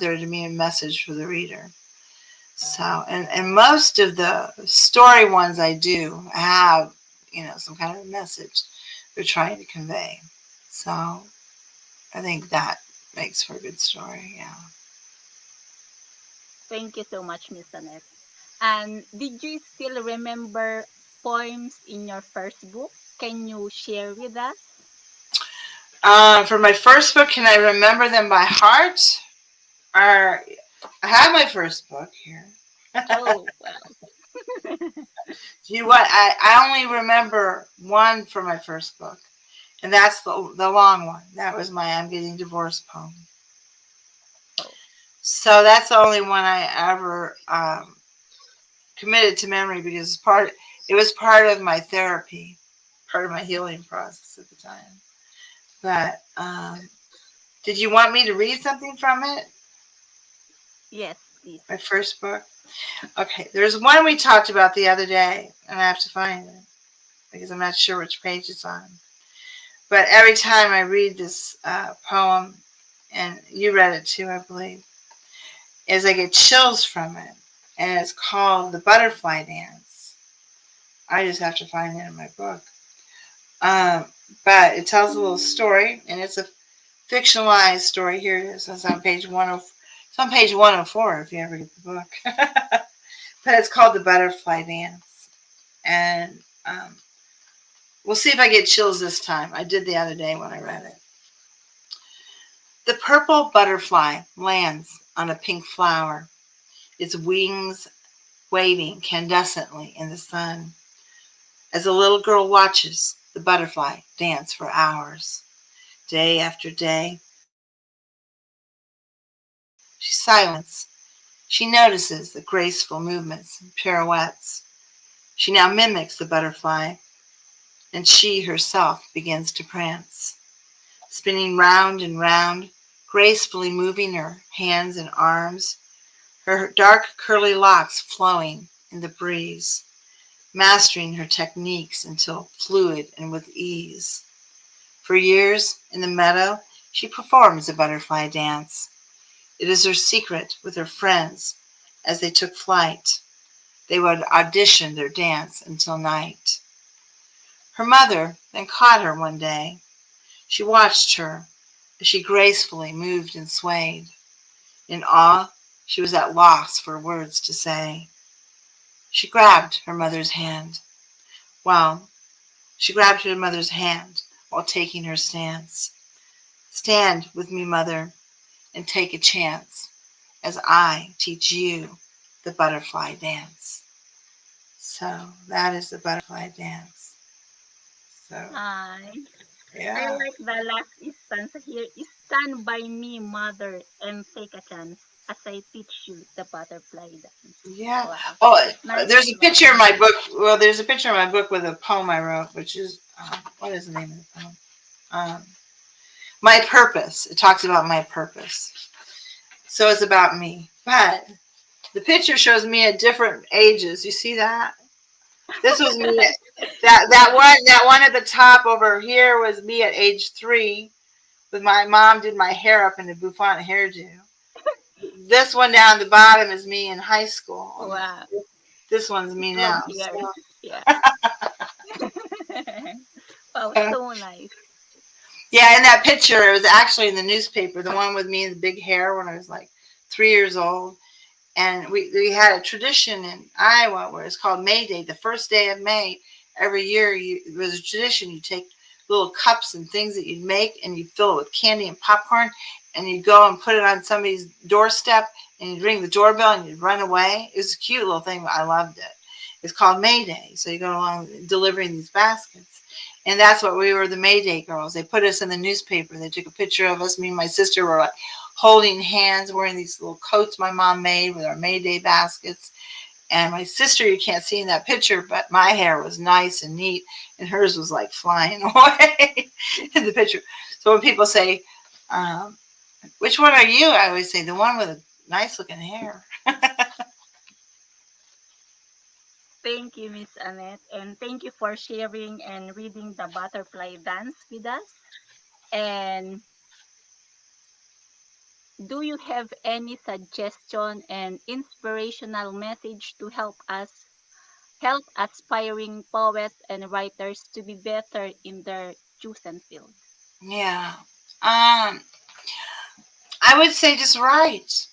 there to be a message for the reader. So, and most of the story ones I do have, some kind of a message they're trying to convey. So I think that makes for a good story. Yeah. Thank you so much, Miss Annette. And did you still remember poems in your first book? Can you share with us? For my first book, can I remember them by heart? Or I have my first book here. Oh, well. You what? I only remember one for my first book, and that's the long one. That was my "I'm Getting Divorced" poem. Oh, So that's the only one I ever committed to memory because it was part of my therapy, part of my healing process at the time. But did you want me to read something from it? yes, please. My first book. Okay, there's one we talked about the other day, and I have to find it because I'm not sure which page it's on. But every time I read this poem, and you read it too, I believe, is I get chills from it, and it's called "The Butterfly Dance." I just have to find it in my book. Um, but it tells a little story, and it's a fictionalized story. Here it is. It's on page 10. It's on page 104 if you ever get the book. But it's called "The Butterfly Dance," and we'll see if I get chills this time. I did the other day when I read it. The purple butterfly lands on a pink flower, its wings waving candescently in the sun. As the little girl watches the butterfly dance for hours, day after day, she silence. She notices the graceful movements and pirouettes. She now mimics the butterfly, and she herself begins to prance, spinning round and round, gracefully moving her hands and arms, her dark curly locks flowing in the breeze, mastering her techniques until fluid and with ease. For years, in the meadow, she performs the butterfly dance. It is her secret with her friends as they took flight. They would audition their dance until night. Her mother then caught her one day. She watched her as she gracefully moved and swayed. In awe, she was at loss for words to say. She grabbed her mother's hand. Well, she grabbed her mother's hand while taking her stance. Stand with me, mother, and take a chance as I teach you the butterfly dance. So that is the butterfly dance. So I I yeah, like the last stanza here. Stand by me, mother, and take a chance as I teach you the butterfly dance. yeah. Wow. Oh, Nice there's a picture in line. my book. Well, there's a picture in my book with a poem I wrote, which is what is the name of the poem? Um, my purpose. It talks about my purpose. So it's about me. But the picture shows me at different ages. You see that? This was me. That Yeah. one at the top over here was me at age 3 with my mom did my hair up in a bouffant hairdo. This one down the bottom is me in high school. And Wow. this one's me Love now. hearing. Yeah. Wow, So, so nice. yeah, in that picture, it was actually in the newspaper, the one with me and the big hair when I was like 3 years old. And we had a tradition in Iowa where it's called May Day, the first day of May. Every year, it was a tradition. You take little cups and things that you'd make, and you fill it with candy and popcorn, and you'd go and put it on somebody's doorstep, and you'd ring the doorbell, and you'd run away. It was a cute little thing, but I loved it. It's called May Day, so you go along delivering these baskets. And that's what we were, the May Day girls. They put us in the newspaper. They took a picture of us. Me and my sister were like holding hands, wearing these little coats my mom made with our May Day baskets. And my sister, you can't see in that picture, but my hair was nice and neat, and hers was like flying away in the picture. So when people say, um, which one are you? I always say, the one with a nice looking hair. Thank you, Miss Annette, and thank you for sharing and reading the butterfly dance with us. And do you have any suggestion and inspirational message to help aspiring poets and writers to be better in their chosen field? Yeah. I would say just write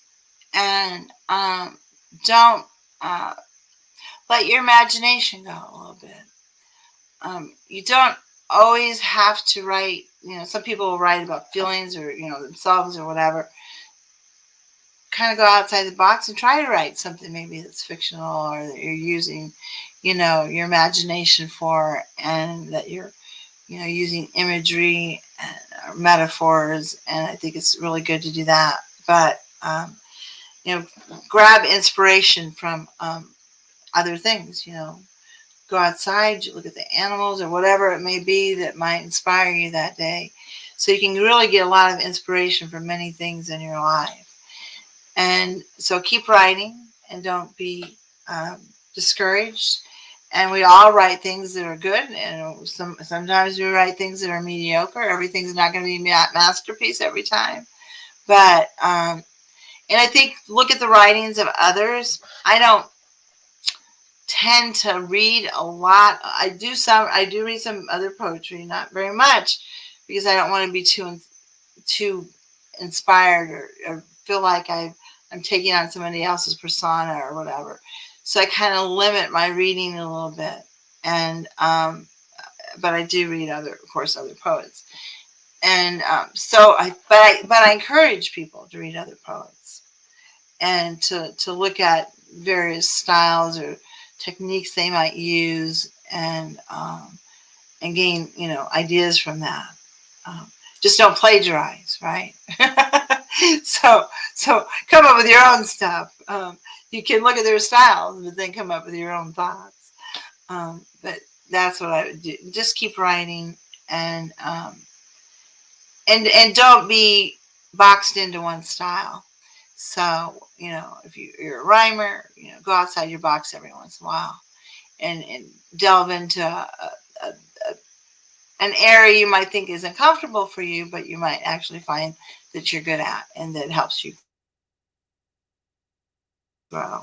and don't uh, let your imagination go a little bit. You don't always have to write, some people will write about feelings or, themselves or whatever. Kind of go outside the box and try to write something maybe that's fictional or that you're using, your imagination for, and that you're, using imagery and metaphors. And I think it's really good to do that. But, you know, grab inspiration from other things, go outside, you look at the animals or whatever it may be that might inspire you that day. So you can really get a lot of inspiration from many things in your life. And so keep writing and don't be um, discouraged. And we all write things that are good, and sometimes we write things that are mediocre. Everything's not going to be a masterpiece every time. But and I think look at the writings of others. I don't tend to read a lot. I do read some other poetry, not very much, because I don't want to be too inspired or feel like I'm taking on somebody else's persona or whatever. So I kind of limit my reading a little bit, and but I do read of course, other poets, and but I encourage people to read other poets and to look at various styles or techniques they might use, and gain ideas from that. Um, just don't plagiarize, right? so come up with your own stuff. You can look at their styles, but then come up with your own thoughts. But that's what I would do. Just keep writing, and and don't be boxed into one style. So if you're a rhymer, go outside your box every once in a while, and delve into a an area you might think is uncomfortable for you, but you might actually find that you're good at and that helps you grow.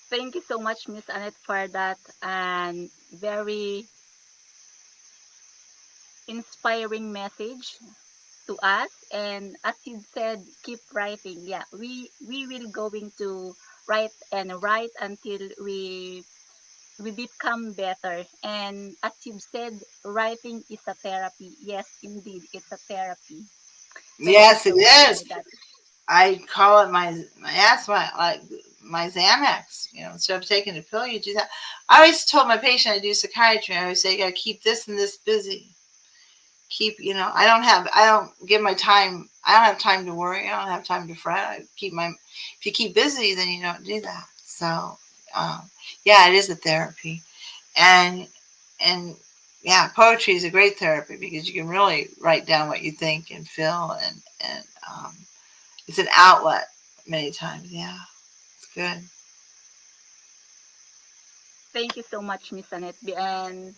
Thank you so much, Miss Annette, for that and very inspiring message to us. And as you said, keep writing. Yeah, we will going to write and write until we become better. And as you've said, writing is a therapy. Yes, indeed, it's a therapy. Thank you Yes, it so much for is. that. I call it my Xanax. Instead of taking a pill, you do that. I always told my patient I do psychiatry. I always say you got to keep this and this busy. I don't give my time. I don't have time to worry. I don't have time to fret. If you keep busy, then you don't do that. So, um, yeah, it is a therapy, and and yeah, poetry is a great therapy because you can really write down what you think and feel, and it's an outlet many times. Yeah, it's good. Thank you so much, Miss Annette. And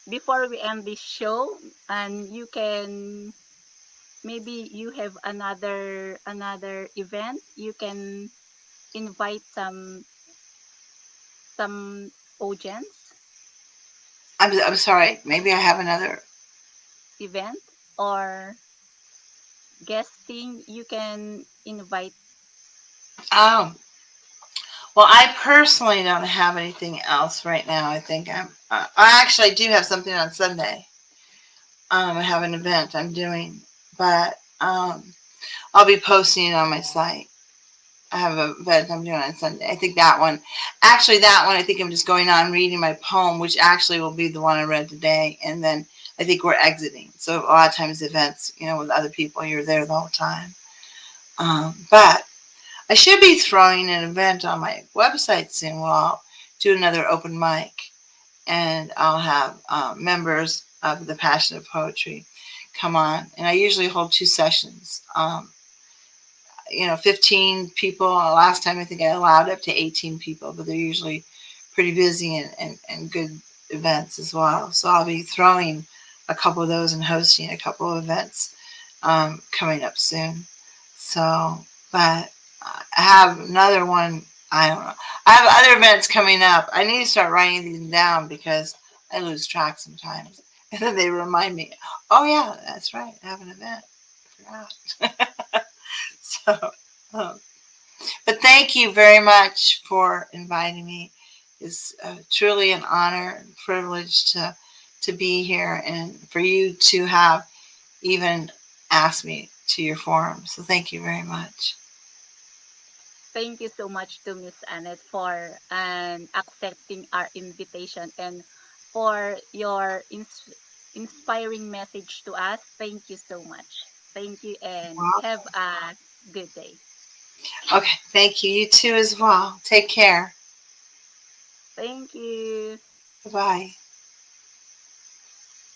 before we end this show, and you can, maybe you have another event, you can invite some audience I'm sorry. Maybe I have another. event or guesting, you can invite. Oh, well, I personally don't have anything else right now. I think I actually do have something on Sunday. I have an event I'm doing, but I'll be posting it on my site. I have a event I'm doing on Sunday. I think that one, actually, that one, I think I'm just going on reading my poem, which actually will be the one I read today. And then I think we're exiting. So a lot of times events, with other people, you're there the whole time. But I should be throwing an event on my website soon. Well, I'll do another open mic, and I'll have members of the Passion of Poetry come on. And I usually hold 2 sessions. 15 people. Last time I think I allowed up to 18 people, but they're usually pretty busy and good events as well. So I'll be throwing a couple of those and hosting a couple of events coming up soon. So, but I have another one. I don't know. I have other events coming up. I need to start writing these down because I lose track sometimes. And then they remind me, oh, yeah, that's right. I have an event. I forgot. So, um, but thank you very much for inviting me. It's truly an honor and privilege to be here, and for you to have even asked me to your forum. So thank you very much. Thank you so much to Miss Annette for accepting our invitation and for your inspiring message to us. Thank you so much. Thank you and Well, have a good day. okay, thank you. You too as well. Take care. Thank you. Bye bye.